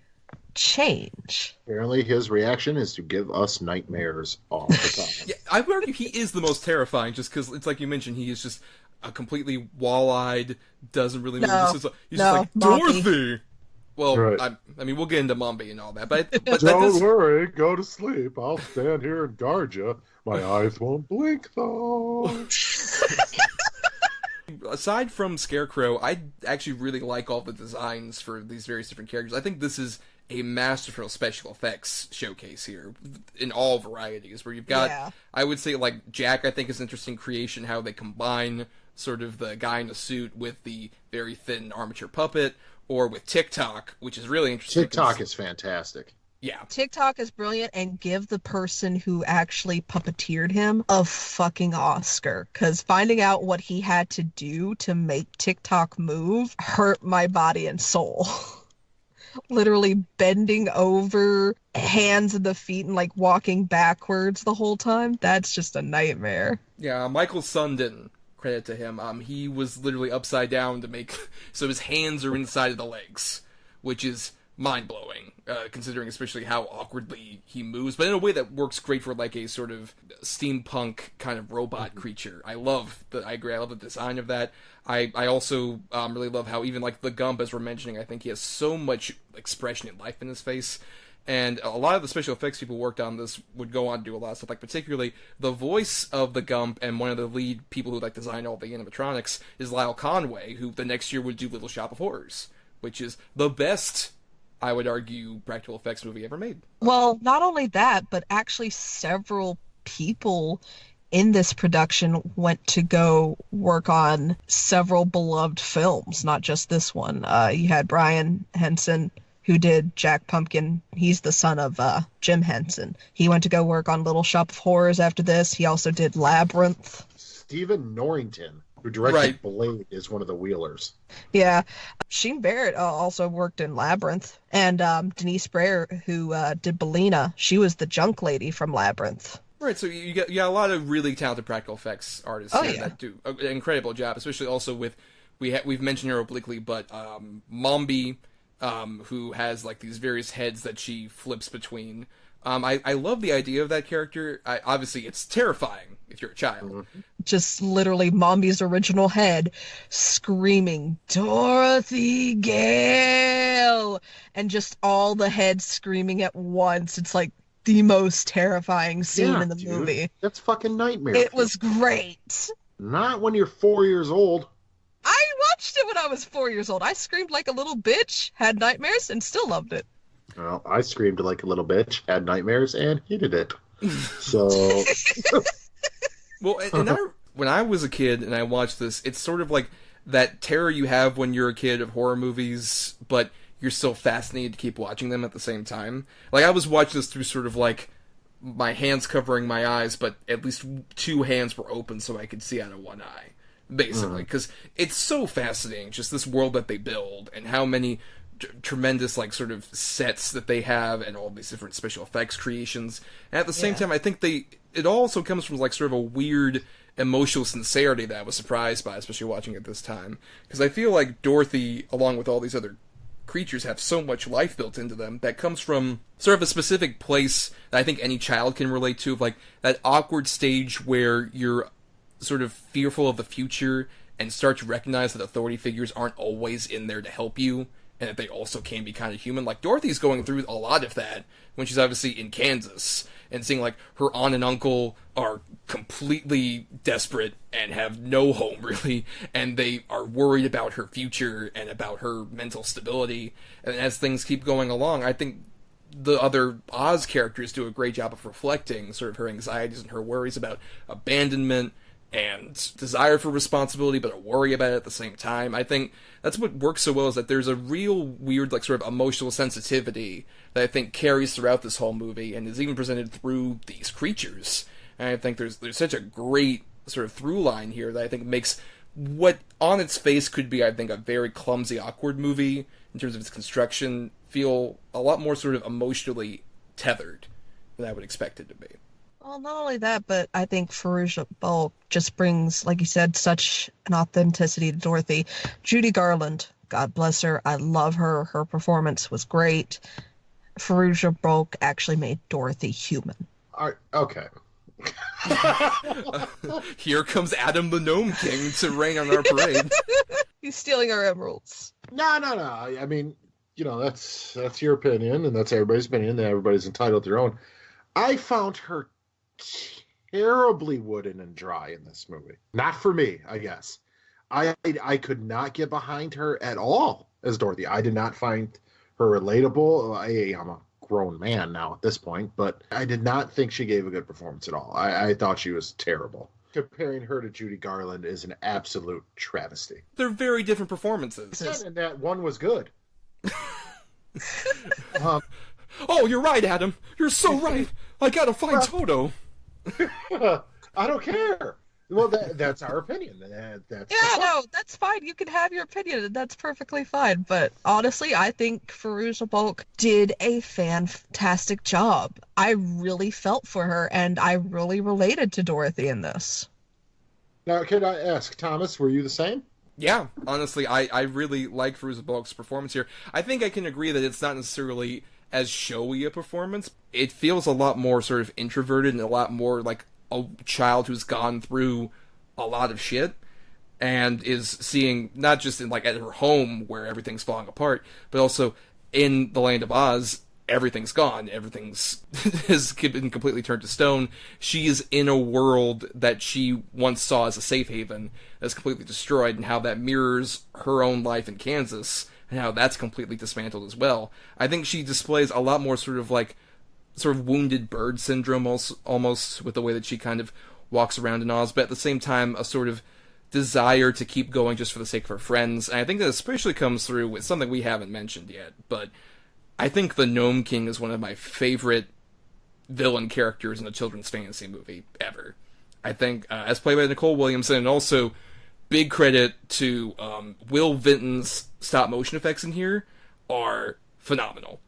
change. Apparently, his reaction is to give us nightmares all the time. Yeah, I would argue he is the most terrifying, just because it's like you mentioned, he is just a completely wall-eyed, doesn't really move. No, He's just no, like Mombi. Dorothy. Well, Right. I mean, we'll get into Mombi and all that, but that Don't does, worry, go to sleep. I'll stand here and guard you. My eyes won't blink, though. aside from Scarecrow, I actually really like all the designs for these various different characters. I think this is a masterful special effects showcase here in all varieties, where you've got, Yeah. I would say, like, Jack, I think, is an interesting creation, how they combine sort of the guy in the suit with the very thin armature puppet, or with TikTok, which is really interesting. TikTok is fantastic. Yeah. TikTok is brilliant, and give the person who actually puppeteered him a fucking Oscar, because finding out what he had to do to make TikTok move hurt my body and soul. Literally bending over, hands in the feet, and like walking backwards the whole time. That's just a nightmare. Yeah, Michael Sundin, credit to him. He was literally upside down to make, so his hands are inside of the legs, which is mind-blowing, considering especially how awkwardly he moves, but in a way that works great for like a sort of steampunk kind of robot creature. I agree, I love the design of that. I also really love how even like the Gump, as we're mentioning, I think he has so much expression and life in his face. And a lot of the special effects people worked on this would go on to do a lot of stuff, like particularly the voice of the Gump, and one of the lead people who like designed all the animatronics is Lyle Conway, who the next year would do Little Shop of Horrors, which is the best, I would argue, practical effects movie ever made. Well, not only that, but actually several people in this production went to go work on several beloved films, not just this one. You had Brian Henson, who did Jack Pumpkin. He's the son of Jim Henson. He went to go work on Little Shop of Horrors after this. He also did Labyrinth. Stephen Norrington, who directed Right. Blade, is one of the Wheelers. Yeah. Sheen Barrett also worked in Labyrinth. And Denise Brayer, who did Belina, she was the junk lady from Labyrinth. Right, so you got a lot of really talented practical effects artists Oh, here yeah. that do an incredible job, especially also with, we've mentioned her obliquely, but Mombi, who has like these various heads that she flips between. I love the idea of that character. Obviously, it's terrifying if you're a child. Just literally Mombi's original head screaming, Dorothy Gale! And just all the heads screaming at once. It's like the most terrifying scene Yeah, in the dude. movie. That's fucking nightmare. It was great. Not when you're 4 years old. I watched it when I was 4 years old. I screamed like a little bitch, had nightmares, and still loved it. Well, I screamed like a little bitch, had nightmares, and hated it. So, Well, when I was a kid and I watched this, it's sort of like that terror you have when you're a kid of horror movies, but you're still fascinated to keep watching them at the same time. Like, I was watching this through sort of like my hands covering my eyes, but at least 2 hands were open so I could see out of one eye, basically. Because it's so fascinating, just this world that they build, and how many tremendous, like, sort of sets that they have, and all these different special effects creations. And at the same time, I think it also comes from, like, sort of a weird emotional sincerity that I was surprised by, especially watching it this time. Because I feel like Dorothy, along with all these other creatures, have so much life built into them that comes from sort of a specific place that I think any child can relate to, of like that awkward stage where you're sort of fearful of the future and start to recognize that authority figures aren't always in there to help you, and that they also can be kind of human. Like, Dorothy's going through a lot of that when she's obviously in Kansas, and seeing, like, her aunt and uncle are completely desperate and have no home, really, and they are worried about her future and about her mental stability. And as things keep going along, I think the other Oz characters do a great job of reflecting sort of her anxieties and her worries about abandonment and desire for responsibility, but a worry about it at the same time. I think that's what works so well, is that there's a real weird, like, sort of emotional sensitivity that I think carries throughout this whole movie, and is even presented through these creatures. And I think there's such a great sort of through line here that I think makes what on its face could be, I think, a very clumsy, awkward movie in terms of its construction feel a lot more sort of emotionally tethered than I would expect it to be. Well, not only that, but I think Farouja Bulk just brings, like you said, such an authenticity to Dorothy. Judy Garland, God bless her, I love her. Her performance was great. Farouja Bulk actually made Dorothy human. Okay. Here comes Adam the Gnome King to rain on our parade. He's stealing our emeralds. No. I mean, that's your opinion, and that's everybody's opinion, and everybody's entitled to their own. I found her terribly wooden and dry in this movie. Not for me, I guess. I could not get behind her at all as Dorothy. I did not find her relatable. I'm a grown man now at this point, but I did not think she gave a good performance at all. I thought she was terrible. Comparing her to Judy Garland is an absolute travesty. They're very different performances. And that one was good. Oh, you're right, Adam. You're so right. I gotta find Toto. I don't care. Well, that's our opinion. That's fine. You can have your opinion, and that's perfectly fine. But honestly, I think Farouja Bulk did a fantastic job. I really felt for her, and I really related to Dorothy in this. Now, can I ask, Thomas, were you the same? Yeah, honestly, I really like Farouja Bulk's performance here. I think I can agree that it's not necessarily as showy a performance. It feels a lot more sort of introverted and a lot more like a child who's gone through a lot of shit and is seeing, not just in, like, at her home where everything's falling apart, but also in the land of Oz, everything's gone. Everything's has been completely turned to stone. She is in a world that she once saw as a safe haven that's completely destroyed, and how that mirrors her own life in Kansas, and how that's completely dismantled as well. I think she displays a lot more sort of wounded bird syndrome almost with the way that she kind of walks around in Oz, but at the same time a sort of desire to keep going just for the sake of her friends. And I think that especially comes through with something we haven't mentioned yet, but I think the Gnome King is one of my favorite villain characters in a children's fantasy movie ever. I think, as played by Nicole Williamson, and also big credit to Will Vinton's stop-motion effects in here are phenomenal.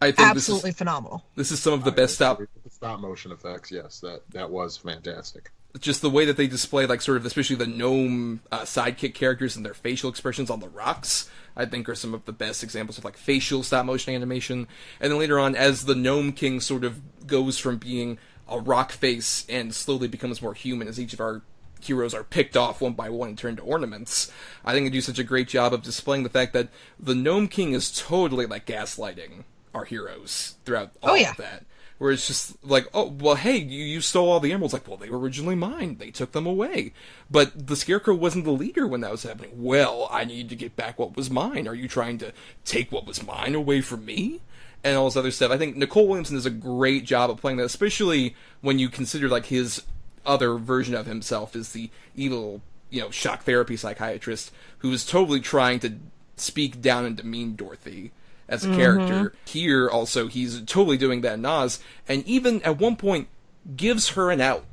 I think absolutely phenomenal. This is some of the best stop-motion effects, yes, that was fantastic. Just the way that they display, like, sort of, especially the gnome sidekick characters and their facial expressions on the rocks, I think are some of the best examples of, like, facial stop-motion animation. And then later on, as the Gnome King sort of goes from being a rock face and slowly becomes more human as each of our heroes are picked off one by one and turned to ornaments, I think they do such a great job of displaying the fact that the Gnome King is totally, like, gaslighting our heroes throughout all of that. Where it's just like, oh, well, hey, you stole all the emeralds. Like, well, they were originally mine. They took them away. But the Scarecrow wasn't the leader when that was happening. Well, I need to get back what was mine. Are you trying to take what was mine away from me? And all this other stuff. I think Nicole Williamson does a great job of playing that, especially when you consider, like, his other version of himself is the evil, shock therapy psychiatrist who is totally trying to speak down and demean Dorothy as a character. Here, also, he's totally doing that in Oz, and even at one point gives her an out.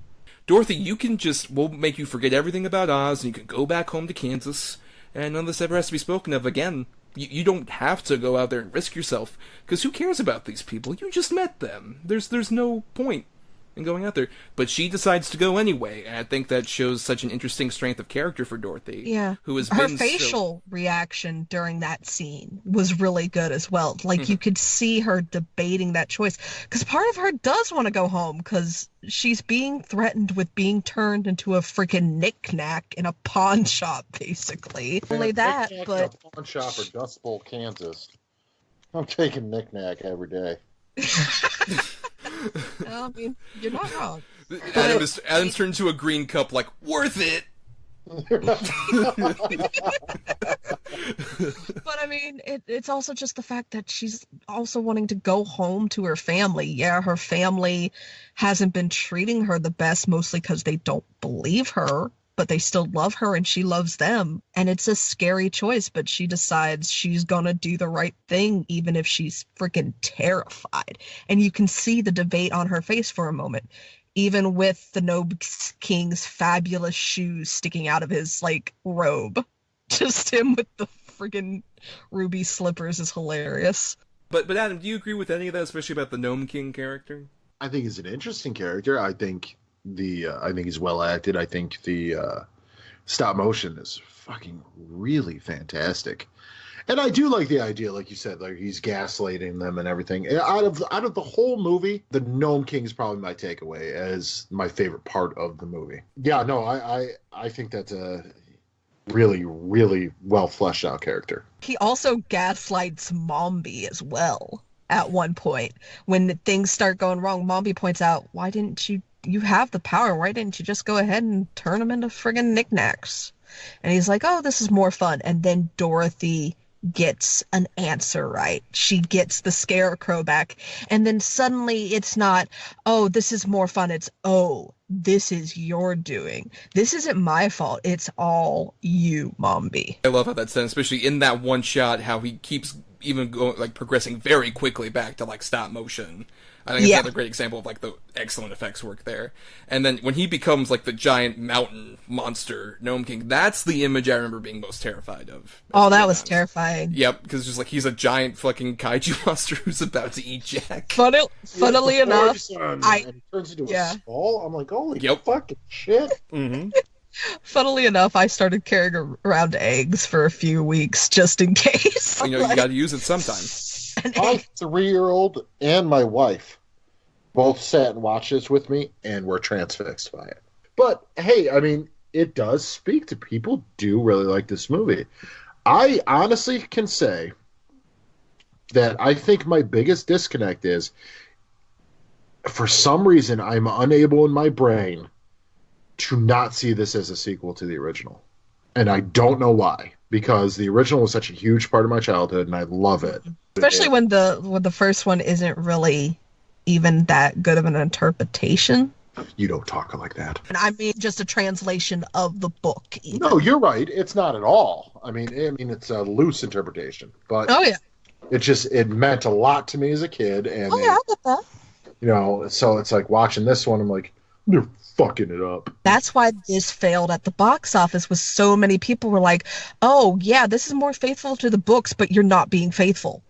Dorothy, we'll make you forget everything about Oz, and you can go back home to Kansas, and none of this ever has to be spoken of again. You don't have to go out there and risk yourself, because who cares about these people? You just met them. There's no point and going out there. But she decides to go anyway, and I think that shows such an interesting strength of character for Dorothy. Yeah. Who has her been facial reaction during that scene was really good as well. Like, you could see her debating that choice. Because part of her does want to go home, because she's being threatened with being turned into a freaking knick-knack in a pawn shop, basically. Only that, but... A pawn shop or Dust Bowl, Kansas. I'm taking knick-knack every day. I mean, you're not wrong. Adam's turned into a green cup, like, worth it! But I mean, it's also just the fact that she's also wanting to go home to her family. Yeah, her family hasn't been treating her the best, mostly because they don't believe her, but they still love her and she loves them. And it's a scary choice, but she decides she's gonna do the right thing, even if she's freaking terrified. And you can see the debate on her face for a moment. Even with the Gnome King's fabulous shoes sticking out of his, like, robe. Just him with the friggin' ruby slippers is hilarious. But Adam, do you agree with any of that, especially about the Gnome King character? I think he's an interesting character. I think he's well acted. I think the stop motion is fucking really fantastic. And I do like the idea, like you said, like he's gaslighting them and everything. Out of the whole movie, the Gnome King is probably my takeaway as my favorite part of the movie. Yeah, no, I think that's a really, really well fleshed out character. He also gaslights Mombi as well at one point. When things start going wrong, Mombi points out, why didn't you have the power, why didn't you just go ahead and turn them into friggin' knickknacks? And he's like, oh, this is more fun. And then Dorothy gets an answer right. She gets the scarecrow back. And then suddenly it's not, oh, this is more fun. It's, oh, this is your doing. This isn't my fault. It's all you, Mombi. I love how that's done, especially in that one shot, how he keeps even going, like, progressing very quickly back to, like, stop motion. I think it's another great example of, like, the excellent effects work there. And then when he becomes, like, the giant mountain monster Gnome King, that's the image I remember being most terrified of. Oh, that was terrifying. Yep, because it's just like, he's a giant fucking kaiju monster who's about to eat Jack. Funnily enough, and he turns into a skull. I'm like, holy fucking shit. Mm-hmm. Funnily enough, I started carrying around eggs for a few weeks just in case. You know, you gotta use it sometime. My 3-year-old and my wife both sat and watched this with me and were transfixed by it. But hey, I mean, it does speak to people do really like this movie. I honestly can say that I think my biggest disconnect is, for some reason, I'm unable in my brain to not see this as a sequel to the original. And I don't know why, because the original was such a huge part of my childhood and I love it. Especially when the first one isn't really even that good of an interpretation. You don't talk like that. And I mean, just a translation of the book. Even. No, you're right. It's not at all. I mean, it's a loose interpretation, but it meant a lot to me as a kid. And I get that. You know, so it's like watching this one, I'm like, they're fucking it up. That's why this failed at the box office, was so many people were like, oh yeah, this is more faithful to the books, but you're not being faithful.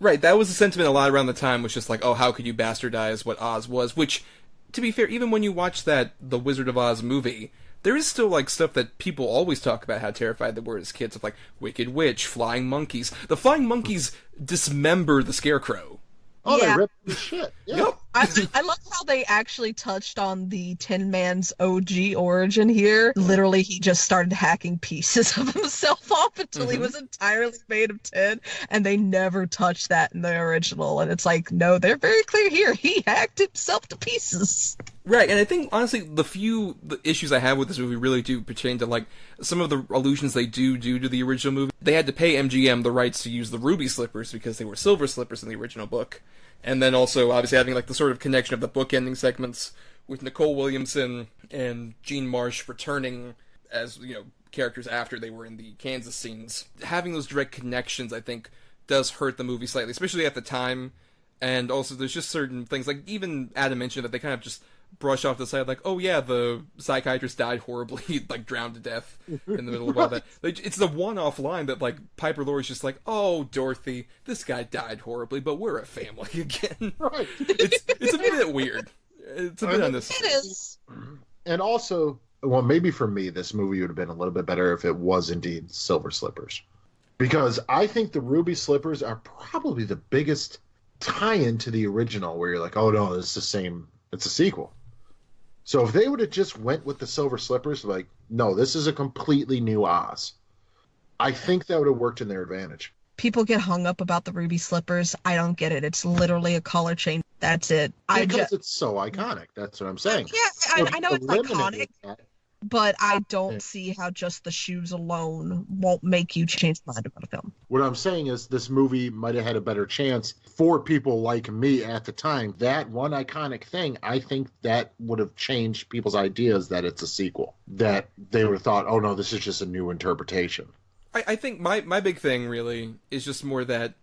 Right, that was the sentiment a lot around the time, was just like, oh, how could you bastardize what Oz was? Which, to be fair, even when you watch the Wizard of Oz movie, there is still, like, stuff that people always talk about how terrified they were as kids, of, like, Wicked Witch, flying monkeys. The flying monkeys dismember the Scarecrow. Oh, they ripped the shit. Yeah. Yep. I love how they actually touched on the Tin Man's OG origin here. Literally, he just started hacking pieces of himself off until he was entirely made of tin, and they never touched that in the original. And it's like, no, they're very clear here. He hacked himself to pieces. Right, and I think, honestly, the issues I have with this movie really do pertain to, like, some of the allusions they do to the original movie. They had to pay MGM the rights to use the ruby slippers because they were silver slippers in the original book. And then also, obviously, having, like, the sort of connection of the book-ending segments with Nicole Williamson and Jean Marsh returning as, you know, characters after they were in the Kansas scenes. Having those direct connections, I think, does hurt the movie slightly, especially at the time. And also, there's just certain things, like, even Adam mentioned that they kind of just brush off the side, like, oh yeah, the psychiatrist died horribly, like, drowned to death in the middle of all that. Like, it's the one-off line that, like, Piper Laurie's just like, oh, Dorothy, this guy died horribly, but we're a family again. Right. It's a bit weird. It's a bit unnecessary. It is. And also, well, maybe for me, this movie would have been a little bit better if it was indeed Silver Slippers. Because I think the Ruby Slippers are probably the biggest tie-in to the original, where you're like, oh no, it's the same, it's a sequel. So if they would have just went with the Silver Slippers, like, no, this is a completely new Oz, I think that would have worked in their advantage. People get hung up about the Ruby Slippers. I don't get it. It's literally a color change. That's it. Because it's so iconic. That's what I'm saying. Yeah, I know it's iconic, that. but I don't see how just the shoes alone won't make you change your mind about a film. What I'm saying is this movie might have had a better chance for people like me at the time. That one iconic thing, I think that would have changed people's ideas that it's a sequel. That they would have thought, oh no, this is just a new interpretation. I think my big thing really is just more that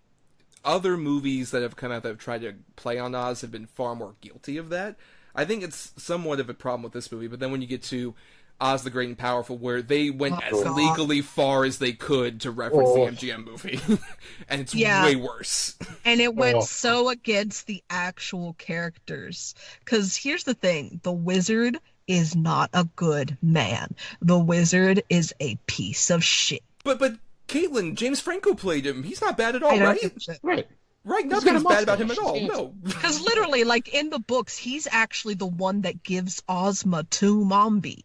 other movies that have come out that have tried to play on Oz have been far more guilty of that. I think it's somewhat of a problem with this movie, but then when you get to Oz the Great and Powerful, where they went as legally far as they could to reference the MGM movie, and it's way worse. And it went so against the actual characters. Because here's the thing, the wizard is not a good man. The wizard is a piece of shit. But Caitlin, James Franco played him. He's not bad at all, right? Right, He's nothing's bad about him at all. No. Because literally, like in the books, he's actually the one that gives Ozma to Mombi.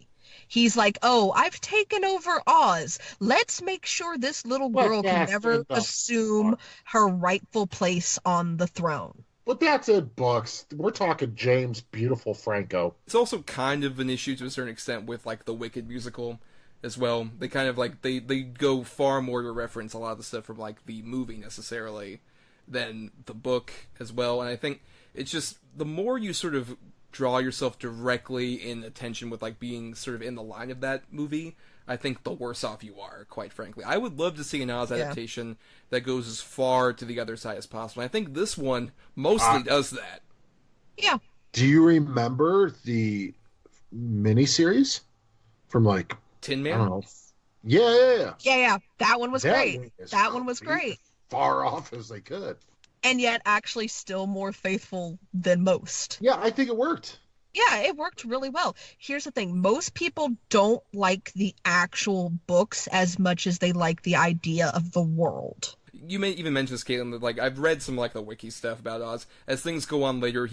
He's like, oh, I've taken over Oz. Let's make sure this little girl can never assume her rightful place on the throne. But that's in books. We're talking James Beautiful Franco. It's also kind of an issue to a certain extent with like the Wicked musical as well. They kind of like they go far more to reference a lot of the stuff from like the movie necessarily than the book as well. And I think it's just the more you sort of draw yourself directly in attention with like being sort of in the line of that movie, I think the worse off you are, quite frankly. I would love to see an Oz adaptation that goes as far to the other side as possible. I think this one mostly does that. Yeah. Do you remember the miniseries from like Tin Man? I don't know. Yeah. Yeah. That one was great. That one was great. Far off as they could. And yet actually still more faithful than most. Yeah, I think it worked. Yeah, it worked really well. Here's the thing. Most people don't like the actual books as much as they like the idea of the world. You may even mention this, Caitlin, that like I've read some like the wiki stuff about Oz. As things go on later,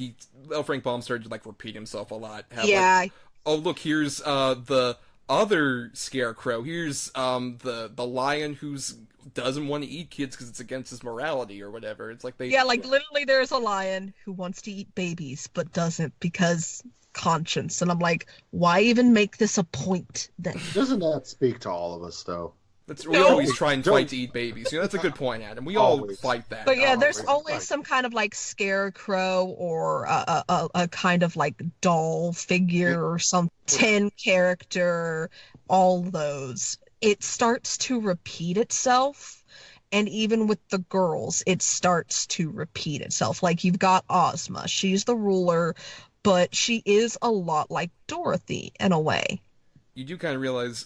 L. Frank Baum started to like repeat himself a lot. Like, oh look, here's the other scarecrow. Here's the lion who's doesn't want to eat kids because it's against his morality or whatever. It's like like literally there's a lion who wants to eat babies but doesn't because conscience. And I'm like, why even make this a point then? Doesn't that speak to all of us though? We always try and fight to eat babies. You know, that's a good point, Adam. We all fight that. But yeah, there's always some kind of like scarecrow or a kind of like doll figure or some tin character, all those. It starts to repeat itself, and even with the girls, it starts to repeat itself. Like you've got Ozma, she's the ruler, but she is a lot like Dorothy in a way. You do kind of realize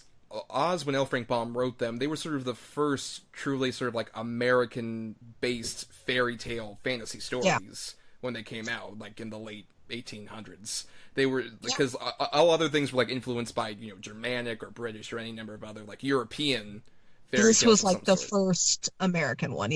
Oz, when L. Frank Baum wrote them, they were sort of the first truly sort of like American-based fairy tale fantasy stories when they came out, like in the late 1800s. They were, because all other things were like influenced by, you know, Germanic or British or any number of other like European fairy tales. This was like the first American one,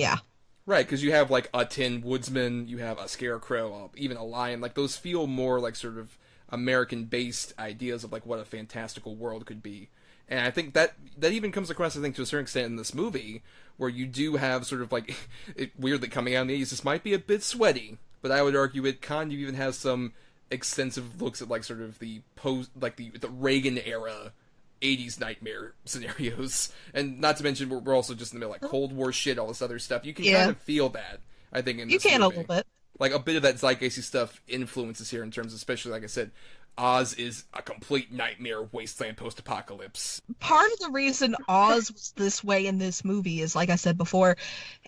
Right, because you have like a Tin Woodsman, you have a scarecrow, even a lion. Like those feel more like sort of American-based ideas of like what a fantastical world could be. And I think that even comes across, I think, to a certain extent in this movie, where you do have sort of like, it weirdly coming out in the 80s, this might be a bit sweaty, but I would argue it kind of even has some extensive looks at like sort of the the Reagan era 80s nightmare scenarios. And not to mention we're also just in the middle of like Cold War shit, all this other stuff. You can kind of feel that, I think, in this movie. A little bit. Like a bit of that zeitgeisty stuff influences here in terms of, especially like I said, Oz is a complete nightmare wasteland post-apocalypse. Part of the reason Oz was this way in this movie is, like I said before,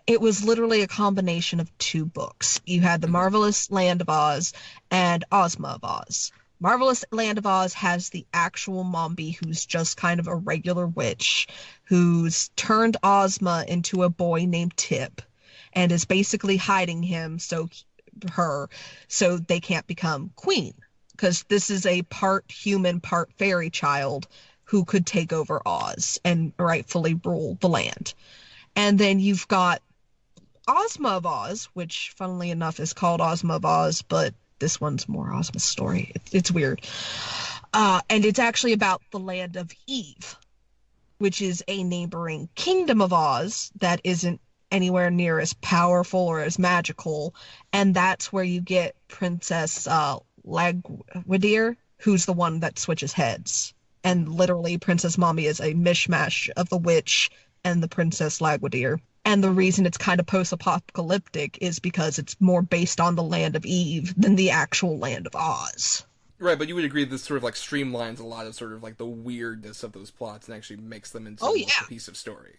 it was literally a combination of two books. You had The Marvelous Land of Oz and Ozma of Oz. Marvelous Land of Oz has the actual Mombi, who's just kind of a regular witch, who's turned Ozma into a boy named Tip, and is basically hiding him so they can't become queen. because this is a part human, part fairy child who could take over Oz and rightfully rule the land. And then you've got Ozma of Oz, which funnily enough is called Ozma of Oz, but this one's more Ozma's story. It's weird. And it's actually about the land of Eve, which is a neighboring kingdom of Oz that isn't anywhere near as powerful or as magical. And that's where you get Princess Lagwadir, who's the one that switches heads. And literally, Princess Mommy is a mishmash of the witch and the Princess Lagwadir. And the reason it's kind of post-apocalyptic is because it's more based on the land of Eve than the actual land of Oz. Right, but you would agree this sort of like streamlines a lot of sort of like the weirdness of those plots and actually makes them into a cohesive story.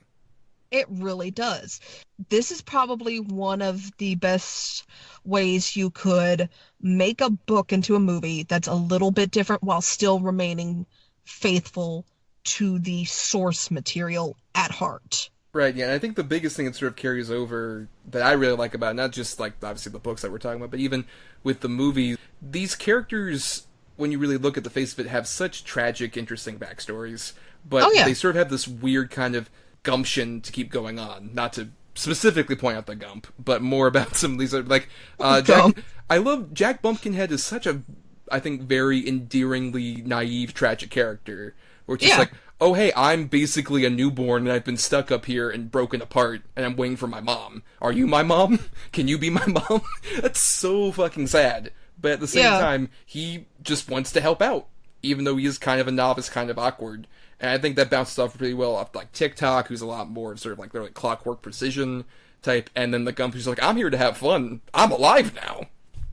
It really does. This is probably one of the best ways you could make a book into a movie that's a little bit different while still remaining faithful to the source material at heart. Right, yeah, and I think the biggest thing that sort of carries over that I really like about it, not just like obviously the books that we're talking about, but even with the movies, these characters, when you really look at the face of it, have such tragic, interesting backstories, but they sort of have this weird kind of gumption to keep going on. Not to specifically point out the Gump, but more about some of these, like, I love Jack Bumpkinhead is such a, I think, very endearingly naive, tragic character, where it's just like, oh, hey, I'm basically a newborn and I've been stuck up here and broken apart and I'm waiting for my mom. Are you my mom? Can you be my mom? That's so fucking sad. But at the same time, he just wants to help out, even though he is kind of a novice, kind of awkward. And I think that bounces off really well off like TikTok, who's a lot more sort of like, they're like Clockwork Precision type, and then the Gump who's like, I'm here to have fun. I'm alive now,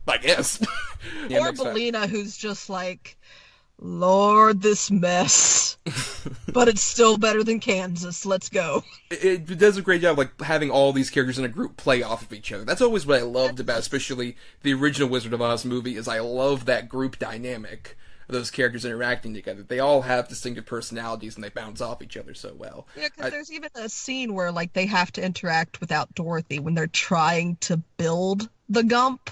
I guess. Or Belina, who's just like, Lord, this mess. But it's still better than Kansas. Let's go. It does a great job, like, having all these characters in a group play off of each other. That's always what I loved about, especially the original Wizard of Oz movie, is I love that group dynamic of those characters interacting together. They all have distinctive personalities, and they bounce off each other so well. Yeah, because there's even a scene where, like, they have to interact without Dorothy when they're trying to build the Gump,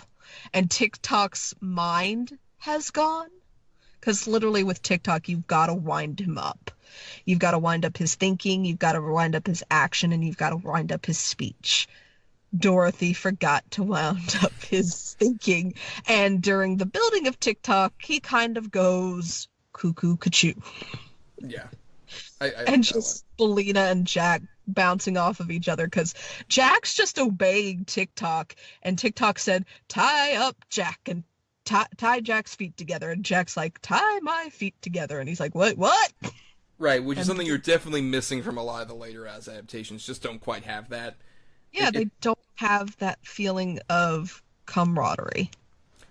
and TikTok's mind has gone. Because literally with TikTok, you've got to wind him up. You've got to wind up his thinking, you've got to wind up his action, and you've got to wind up his speech. Dorothy forgot to wind up his thinking, and during the building of TikTok, he kind of goes cuckoo cuckoo. Yeah. And just Belina and Jack bouncing off of each other, because Jack's just obeying TikTok, and TikTok said, tie up Jack, and tie Jack's feet together, and Jack's like, tie my feet together, and he's like, what? Right, which is something you're definitely missing from a lot of the later Oz adaptations, just don't quite have that. Yeah, they don't have that feeling of camaraderie.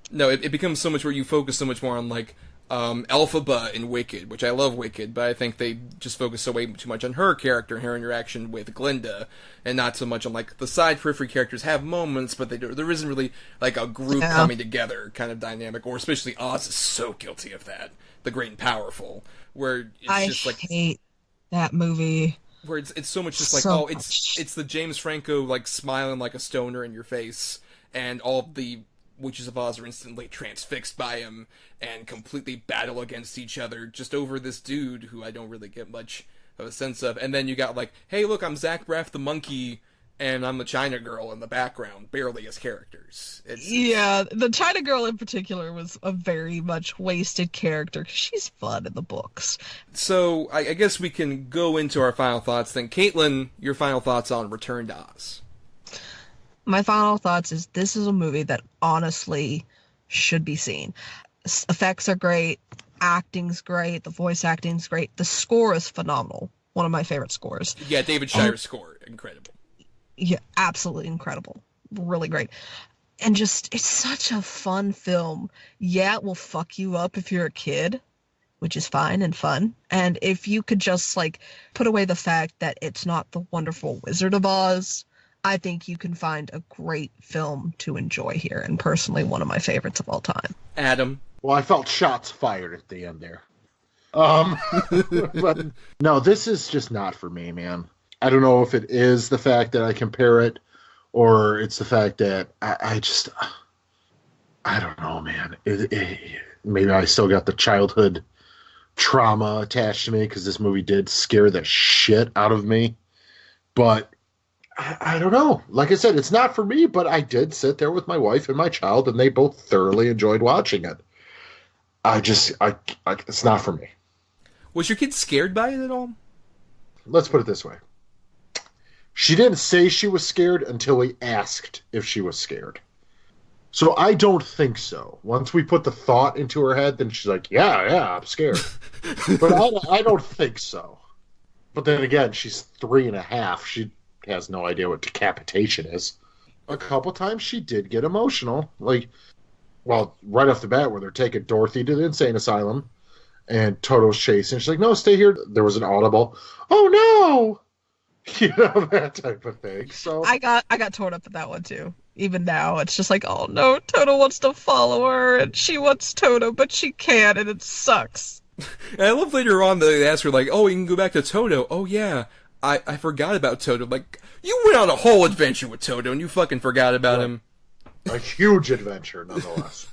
No, it becomes so much where you focus so much more on, like, Elphaba in Wicked, which I love Wicked, but I think they just focus so way too much on her character and her interaction with Glinda, and not so much on, like, the side periphery characters have moments, but there isn't really, like, a group coming together kind of dynamic, or especially Oz is so guilty of that, The Great and Powerful, where it's just like... I hate that movie. Where it's so much just like, so it's the James Franco, like, smiling like a stoner in your face, and all the Witches of Oz are instantly transfixed by him and completely battle against each other just over this dude who I don't really get much of a sense of. And then you got like, hey, look, I'm Zach Braff the monkey, and I'm the China Girl in the background, barely as characters. Yeah, the China Girl in particular was a very much wasted character, because she's fun in the books. So I guess we can go into our final thoughts then. Caitlin, your final thoughts on Return to Oz. My final thoughts is this is a movie that honestly should be seen. Effects are great, acting's great, the voice acting's great, the score is phenomenal. One of my favorite scores. Yeah, David Shire's score, incredible. Yeah, absolutely incredible. Really great. And just, it's such a fun film. Yeah, it will fuck you up if you're a kid, which is fine and fun. And if you could just, like, put away the fact that it's not the wonderful Wizard of Oz, I think you can find a great film to enjoy here, and personally one of my favorites of all time. Adam? Well, I felt shots fired at the end there. But no, this is just not for me, man. I don't know if it is the fact that I compare it, or it's the fact that I don't know, man. maybe I still got the childhood trauma attached to me because this movie did scare the shit out of me. But I don't know. Like I said, it's not for me, but I did sit there with my wife and my child, and they both thoroughly enjoyed watching it. It's not for me. Was your kid scared by it at all? Let's put it this way. She didn't say she was scared until we asked if she was scared. So I don't think so. Once we put the thought into her head, then she's like, yeah, I'm scared. But I don't think so. But then again, she's 3.5. She has no idea what decapitation is. A couple times she did get emotional. Like, well, right off the bat, where they're taking Dorothy to the insane asylum, and Toto's chasing. She's like, no, stay here. There was an audible, oh no! You know, that type of thing. So I got torn up at that one too. Even now, it's just like, oh no, Toto wants to follow her, and she wants Toto, but she can't, and it sucks. And I love later on they ask her, like, oh, you can go back to Toto. Oh yeah, I forgot about Toto. Like, you went on a whole adventure with Toto, and you fucking forgot about him. A huge adventure, nonetheless.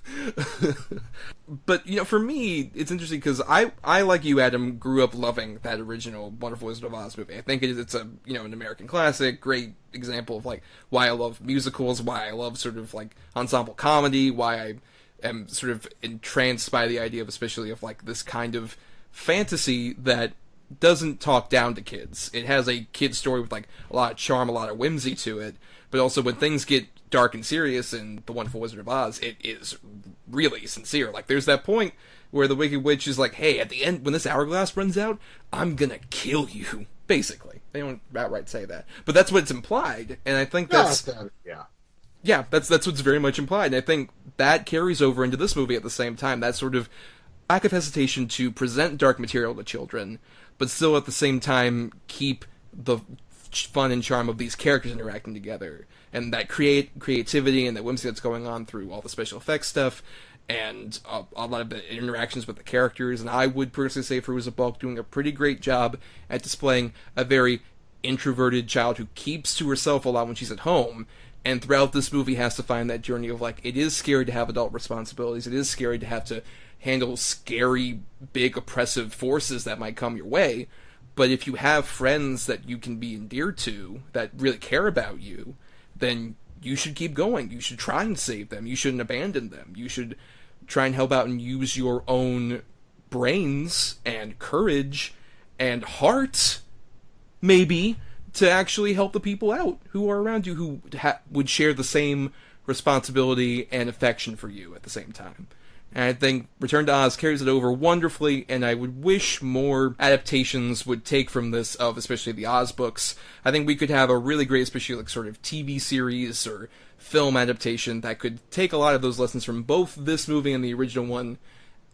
But, you know, for me, it's interesting because I, like you, Adam, grew up loving that original Wonderful Wizard of Oz movie. I think it's a, you know, an American classic, great example of, like, why I love musicals, why I love sort of, like, ensemble comedy, why I am sort of entranced by the idea of, especially of, like, this kind of fantasy that doesn't talk down to kids. It has a kid's story with, like, a lot of charm, a lot of whimsy to it, but also when things get dark and serious in The Wonderful Wizard of Oz, it is really sincere. Like, there's that point where the Wicked Witch is like, hey, at the end, when this hourglass runs out, I'm gonna kill you. Basically. They don't outright say that. But that's what's implied, and I think that's... Yeah, that's what's very much implied, and I think that carries over into this movie at the same time. That sort of lack of hesitation to present dark material to children, but still at the same time keep the fun and charm of these characters interacting together, and that creativity and that whimsy that's going on through all the special effects stuff, and a lot of the interactions with the characters. And I would personally say Fairuza Balk doing a pretty great job at displaying a very introverted child who keeps to herself a lot when she's at home, and throughout this movie has to find that journey of, like, it is scary to have adult responsibilities, it is scary to have to handle scary, big, oppressive forces that might come your way, but if you have friends that you can be endeared to, that really care about you, then you should keep going. You should try and save them. You shouldn't abandon them. You should try and help out and use your own brains and courage and heart, maybe, to actually help the people out who are around you, who would share the same responsibility and affection for you at the same time. And I think Return to Oz carries it over wonderfully, and I would wish more adaptations would take from this, of especially the Oz books. I think we could have a really great, especially like sort of TV series or film adaptation that could take a lot of those lessons from both this movie and the original one,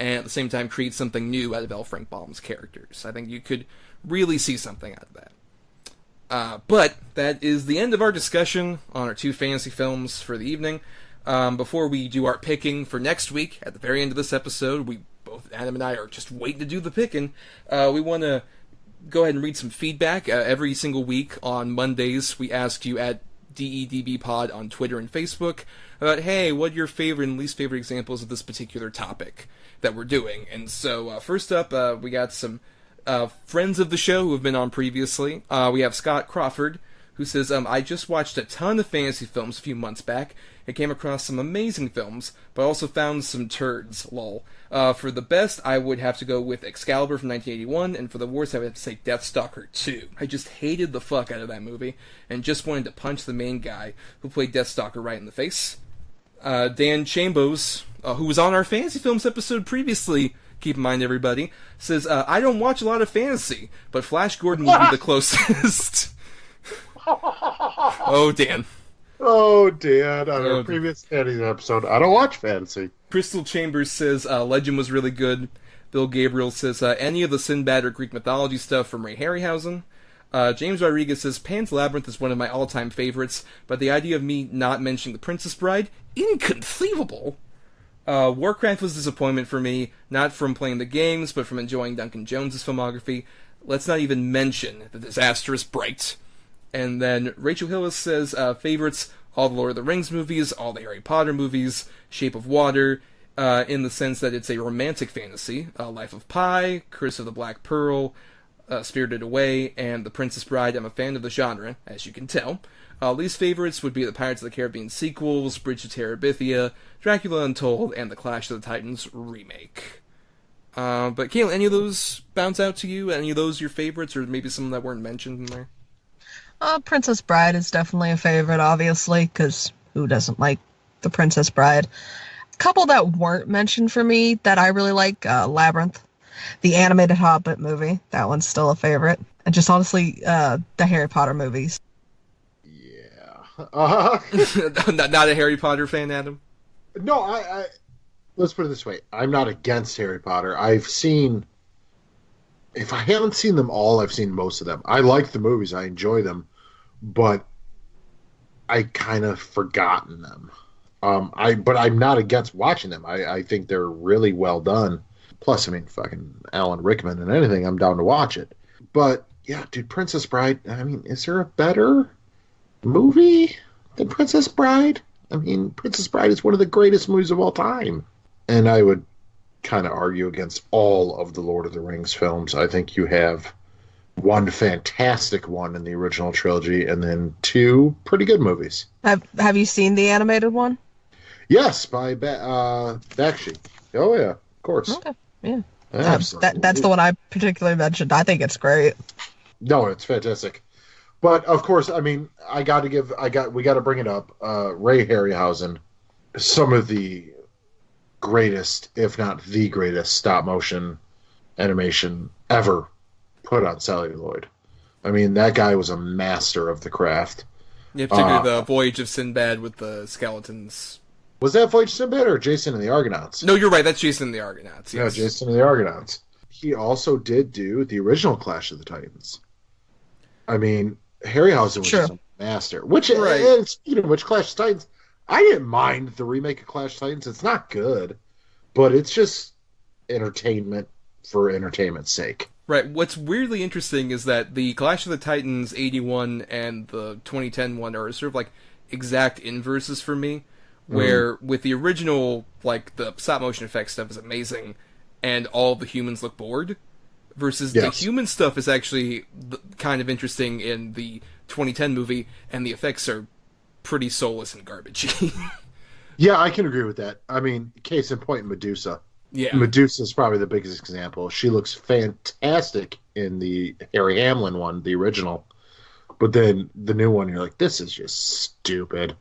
and at the same time create something new out of L. Frank Baum's characters. I think you could really see something out of that. But that is the end of our discussion on our two fantasy films for the evening. Before we do our picking for next week, at the very end of this episode, Adam and I are just waiting to do the picking. We want to go ahead and read some feedback. Every single week on Mondays, we ask you at DEDBpod on Twitter and Facebook about, hey, what are your favorite and least favorite examples of this particular topic that we're doing? And so, first up, we got some friends of the show who have been on previously. We have Scott Crawford, who says, I just watched a ton of fantasy films a few months back. I came across some amazing films, but also found some turds, lol. For the best, I would have to go with Excalibur from 1981, and for the worst, I would have to say Deathstalker 2. I just hated the fuck out of that movie, and just wanted to punch the main guy who played Deathstalker right in the face. Dan Chambos, who was on our fantasy films episode previously, keep in mind everybody, says, I don't watch a lot of fantasy, but Flash Gordon would be the closest. Oh, Dan. Oh, Dan, on our previous fantasy episode, I don't watch fantasy. Crystal Chambers says, Legend was really good. Bill Gabriel says, any of the Sinbad or Greek mythology stuff from Ray Harryhausen. James Rodriguez says, Pan's Labyrinth is one of my all-time favorites, but the idea of me not mentioning The Princess Bride, inconceivable. Warcraft was a disappointment for me, not from playing the games, but from enjoying Duncan Jones's filmography. Let's not even mention The Disastrous Bright. And then Rachel Hillis says, favorites, all the Lord of the Rings movies, all the Harry Potter movies, Shape of Water, in the sense that it's a romantic fantasy. Life of Pi, Curse of the Black Pearl, Spirited Away, and The Princess Bride. I'm a fan of the genre, as you can tell. Least favorites would be the Pirates of the Caribbean sequels, Bridge to Terabithia, Dracula Untold, and the Clash of the Titans remake. But Caitlin, any of those bounce out to you? Any of those your favorites, or maybe some that weren't mentioned in there? Princess Bride is definitely a favorite, obviously, because who doesn't like The Princess Bride? A couple that weren't mentioned for me that I really like, Labyrinth, the animated Hobbit movie. That one's still a favorite. And just honestly, the Harry Potter movies. Not a Harry Potter fan, Adam? No, I let's put it this way. I'm not against Harry Potter. I've seen... If I haven't seen them all, I've seen most of them. I like the movies. I enjoy them. But I kind of forgotten them. But I'm not against watching them. I think they're really well done. Plus, I mean, fucking Alan Rickman and anything, I'm down to watch it. But, yeah, dude, Princess Bride, I mean, is there a better movie than Princess Bride? I mean, Princess Bride is one of the greatest movies of all time. And I would kind of argue against all of the Lord of the Rings films. I think you have one fantastic one in the original trilogy and then two pretty good movies. Have you seen the animated one? Yes, by Bakshi. Oh, yeah, of course. Okay, yeah. Absolutely. That's the one I particularly mentioned. I think it's great. No, it's fantastic. But of course, I mean, we got to bring it up. Ray Harryhausen, some of the greatest, if not the greatest, stop motion animation ever put on celluloid. I mean, that guy was a master of the craft. Yeah, particularly the Voyage of Sinbad with the skeletons. Was that Voyage of Sinbad or Jason and the Argonauts? No, you're right. That's Jason and the Argonauts. Yes. Yeah, Jason and the Argonauts. He also did do the original Clash of the Titans. I mean, Harryhausen was just a master. Which, and speaking of which, Clash of Titans, I didn't mind the remake of Clash of Titans. It's not good, but it's just entertainment for entertainment's sake. Right. What's weirdly interesting is that the Clash of the Titans 81 and the 2010 one are sort of like exact inverses for me, where with the original, like, the stop-motion effects stuff is amazing, and all the humans look bored, versus the human stuff is actually kind of interesting in the 2010 movie, and the effects are pretty soulless and garbagey. Yeah, I can agree with that. I mean, case in point, Medusa. Yeah. Medusa's probably the biggest example. She looks fantastic in the Harry Hamlin one, the original. But then the new one, you're like, this is just stupid.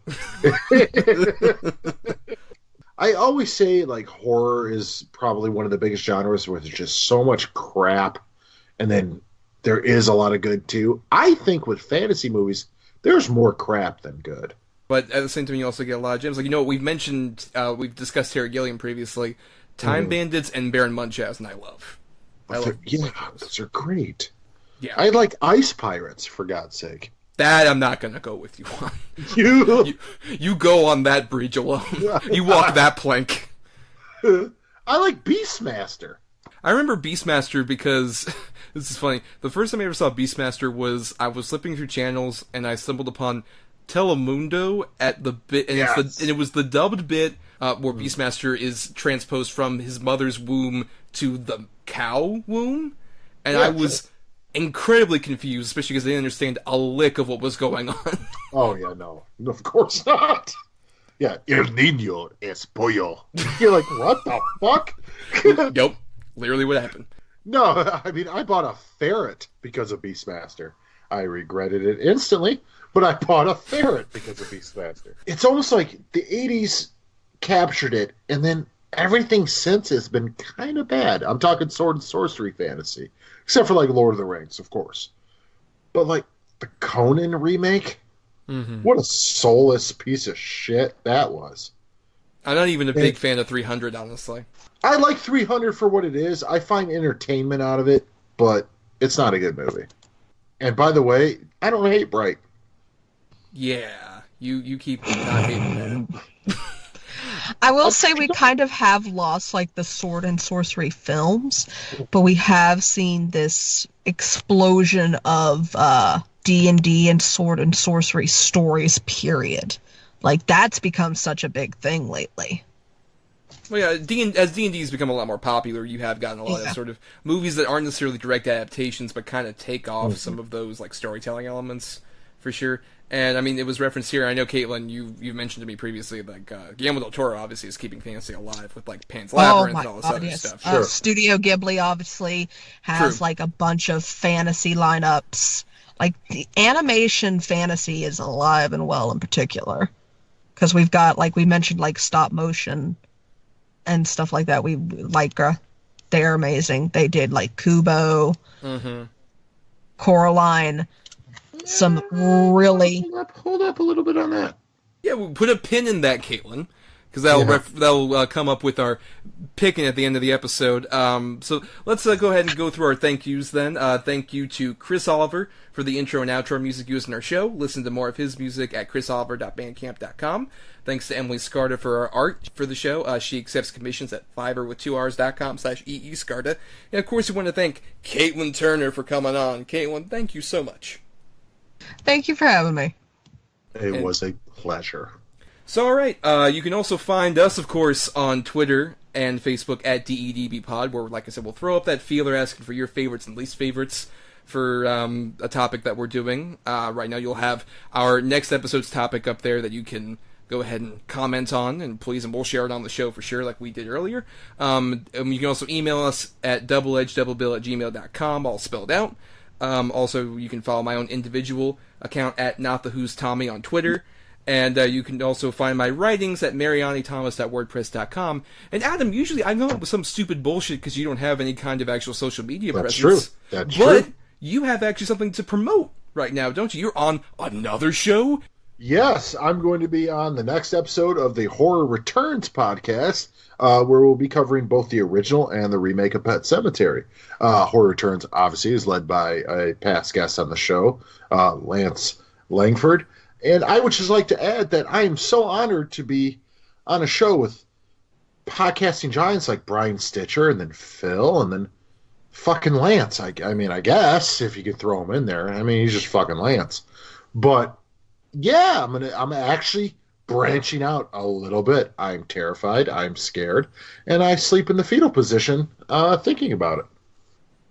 I always say, like, horror is probably one of the biggest genres where there's just so much crap, and then there is a lot of good, too. I think with fantasy movies, there's more crap than good. But at the same time, you also get a lot of gems. Like, we've mentioned, we've discussed Terry Gilliam previously. Time Bandits and Baron Munchausen, I love. Those are great. Yeah. I like Ice Pirates, for God's sake. That I'm not going to go with you on. You go on that bridge alone. You walk that plank. I like Beastmaster. I remember Beastmaster because, this is funny, the first time I ever saw Beastmaster was, I was flipping through channels and I stumbled upon Telemundo at the bit, and, and it was the dubbed bit where Beastmaster is transposed from his mother's womb to the cow womb, and I was incredibly confused, especially because they didn't understand a lick of what was going on. Oh, yeah, no. Of course not. Yeah, El Niño es pollo. You're like, what the fuck? Yep, literally what happened. No, I mean, I bought a ferret because of Beastmaster. I regretted it instantly, but I bought a ferret because of Beastmaster. It's almost like the 80s captured it, and then everything since has been kind of bad. I'm talking sword and sorcery fantasy. Except for, like, Lord of the Rings, of course. But, like, the Conan remake? What a soulless piece of shit that was. I'm not even a big fan of 300, honestly. I like 300 for what it is. I find entertainment out of it, but it's not a good movie. And by the way, I don't hate Bright. Yeah, you keep not hating that. I will say we kind of have lost, like, the sword and sorcery films, but we have seen this explosion of D&D and sword and sorcery stories, period. Like, that's become such a big thing lately. Well, yeah, as D&D's become a lot more popular, you have gotten a lot of sort of movies that aren't necessarily direct adaptations, but kind of take off some of those like storytelling elements, for sure. And I mean, it was referenced here. I know, Caitlin, you mentioned to me previously, like Guillermo del Toro obviously is keeping fantasy alive with like Pan's Labyrinth and all this other stuff. Sure. Studio Ghibli obviously has like a bunch of fantasy lineups. Like the animation fantasy is alive and well in particular, because we've got, like we mentioned, like stop motion and stuff like that. We like they're amazing. They did like Kubo, Coraline. Some really hold up a little bit on that. Yeah, we'll put a pin in that, Caitlin, because that'll come up with our picking at the end of the episode. So let's go ahead and go through our thank yous then. Thank you to Chris Oliver for the intro and outro music used in our show. Listen to more of his music at chrisoliver.bandcamp.com. Thanks to Emily Scarda for our art for the show. She accepts commissions at fiverr.com/EE-Scarda. And of course, we want to thank Caitlin Turner for coming on. Caitlin, thank you so much. Thank you for having me. It was a pleasure. So, all right. You can also find us, of course, on Twitter and Facebook at DEDBpod, where, like I said, we'll throw up that feeler asking for your favorites and least favorites for a topic that we're doing. Right now, you'll have our next episode's topic up there that you can go ahead and comment on, and we'll share it on the show for sure, like we did earlier. And you can also email us at doubleedgedoublebill@gmail.com, all spelled out. Also, you can follow my own individual account at NotTheWho'sTommy on Twitter. And you can also find my writings at marianithomas.wordpress.com. And Adam, usually I know it was some stupid bullshit because you don't have any kind of actual social media presence. True. That's but true. You have actually something to promote right now, don't you? You're on another show? Yes, I'm going to be on the next episode of the Horror Returns podcast, where we'll be covering both the original and the remake of Pet Sematary. Horror Returns, obviously, is led by a past guest on the show, Lance Langford. And I would just like to add that I am so honored to be on a show with podcasting giants like Brian Stitcher, and then Phil, and then fucking Lance. I mean, I guess, if you could throw him in there. I mean, he's just fucking Lance. But yeah, I'm actually branching out a little bit. I'm terrified. I'm scared. And I sleep in the fetal position thinking about it.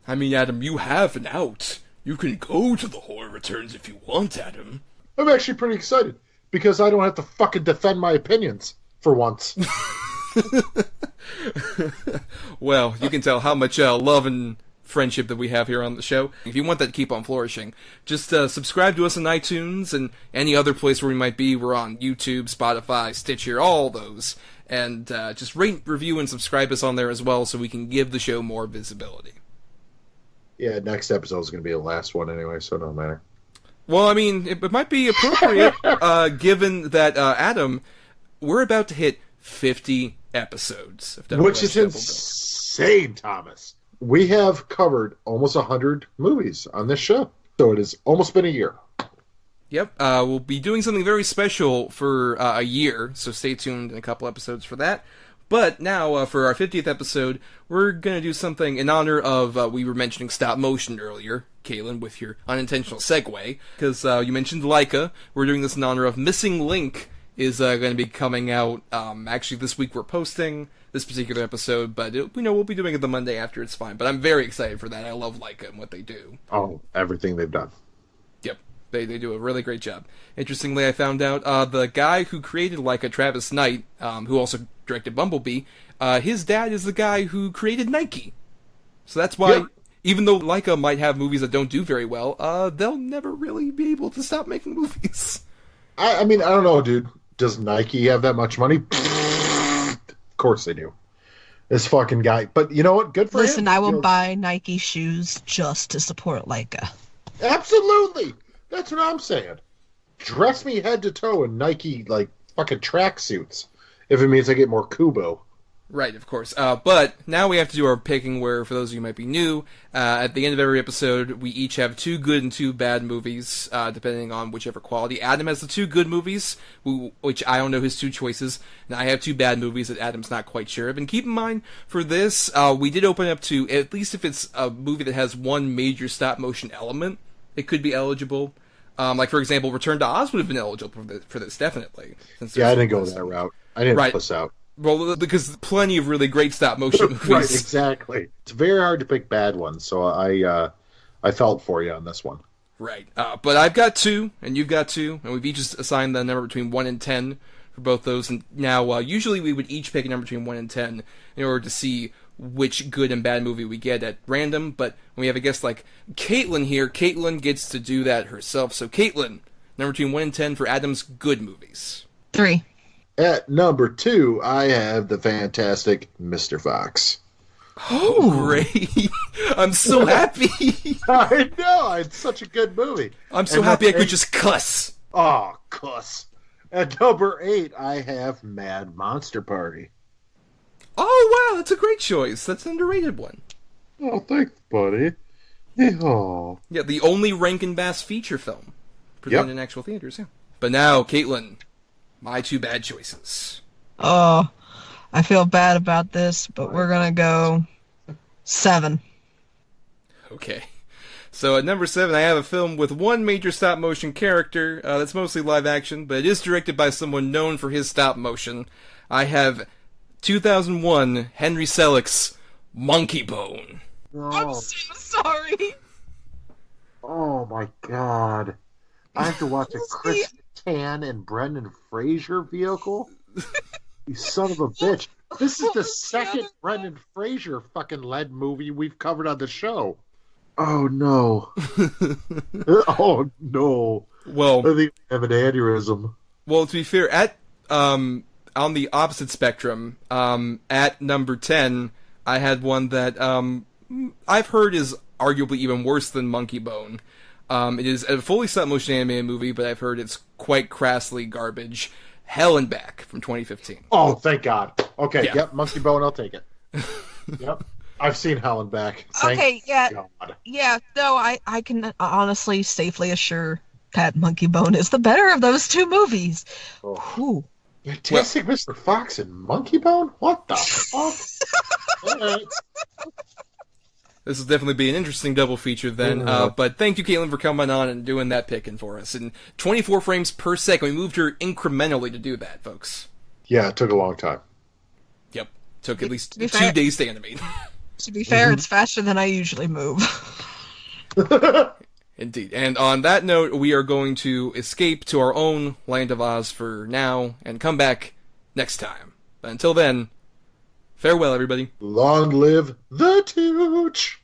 I mean, Adam, you have an out. You can go to the Horror Returns if you want, Adam. I'm actually pretty excited because I don't have to fucking defend my opinions for once. Well, you can tell how much love and friendship that we have here on the show. If you want that to keep on flourishing, just subscribe to us on iTunes and any other place where we might be. We're on YouTube, Spotify, Stitcher, all those. And just rate, review, and subscribe us on there as well so we can give the show more visibility. Yeah, next episode is going to be the last one anyway, so it don't matter. Well, I mean, it might be appropriate, given that, Adam, we're about to hit 50 episodes. Which is insane, Thomas. We have covered almost 100 movies on this show, so it has almost been a year. Yep, we'll be doing something very special for a year, so stay tuned in a couple episodes for that. But now, for our 50th episode, we're going to do something in honor of, we were mentioning stop motion earlier, Caitlin, with your unintentional segue, because you mentioned Laika. We're doing this in honor of Missing Link is going to be coming out. Actually, this week we're posting this particular episode, but we'll be doing it the Monday after. It's fine. But I'm very excited for that. I love Laika and what they do. Oh, everything they've done. Yep. They do a really great job. Interestingly, I found out the guy who created Laika, Travis Knight, who also directed Bumblebee, his dad is the guy who created Nike. So that's why, even though Laika might have movies that don't do very well, they'll never really be able to stop making movies. I mean, I don't know, dude. Does Nike have that much money? Of course they do. This fucking guy. But you know what? Good for him. Listen, I will buy Nike shoes just to support Laika. Absolutely. That's what I'm saying. Dress me head to toe in Nike, like, fucking tracksuits. If it means I get more Kubo. Right, of course. But now we have to do our picking where, for those of you who might be new, at the end of every episode, we each have 2 good and 2 bad movies, depending on whichever quality. Adam has the 2 good movies, which I don't know his 2 choices, and I have 2 bad movies that Adam's not quite sure of. And keep in mind, for this, we did open up to, at least if it's a movie that has one major stop-motion element, it could be eligible. Like, for example, Return to Oz would have been eligible for this, definitely. Yeah, I didn't go that route. I didn't puss out. Well, because plenty of really great stop-motion movies. Right, exactly. It's very hard to pick bad ones, so I felt for you on this one. Right. But I've got 2, and you've got 2, and we've each just assigned the number between 1 and 10 for both those. And now, usually we would each pick a number between 1 and 10 in order to see which good and bad movie we get at random. But when we have a guest like Caitlin here, Caitlin gets to do that herself. So, Caitlin, number between 1 and 10 for Adam's good movies. 3. At number 2, I have the fantastic Mr. Fox. Oh, great. I'm so happy. I know, it's such a good movie. I'm so happy I could just cuss. Oh, cuss. At number 8, I have Mad Monster Party. Oh, wow, that's a great choice. That's an underrated one. Oh, thanks, buddy. Oh. Yeah, the only Rankin Bass feature film presented in actual theaters, yeah. But now, Caitlin, my 2 bad choices. Oh, I feel bad about this, but we're gonna go 7. Okay. So at number 7, I have a film with one major stop-motion character that's mostly live action, but it is directed by someone known for his stop-motion. I have 2001 Henry Selick's Monkey Bone. No. I'm so sorry. Oh, my God. I have to watch a Chris Tan and Brendan Fraser vehicle? You son of a bitch. This is the second Brendan Fraser fucking led movie we've covered on the show. Oh, no. Oh, no. Well, I think I have an aneurysm. Well, to be fair, at on the opposite spectrum, at number 10, I had one that I've heard is arguably even worse than Monkey Bone. It is a fully stop-motion animated movie, but I've heard it's quite crassly garbage. Hell and Back from 2015. Oh, thank God. Okay, Yeah. Yep, Monkey Bone, I'll take it. Yep, I've seen Hell and Back. Thank God. Yeah, no, I can honestly safely assure that Monkey Bone is the better of those 2 movies. Oh. Fantastic Mr. Fox and Monkey Bone? What the fuck? All right. This will definitely be an interesting double feature then. But thank you, Caitlin, for coming on and doing that picking for us. And 24 frames per second. We moved her incrementally to do that, folks. Yeah, it took a long time. Yep. Took at least 2 fair- days to animate. To be fair, it's faster than I usually move. Indeed. And on that note, we are going to escape to our own Land of Oz for now and come back next time. But until then, farewell, everybody. Long live the Tooch!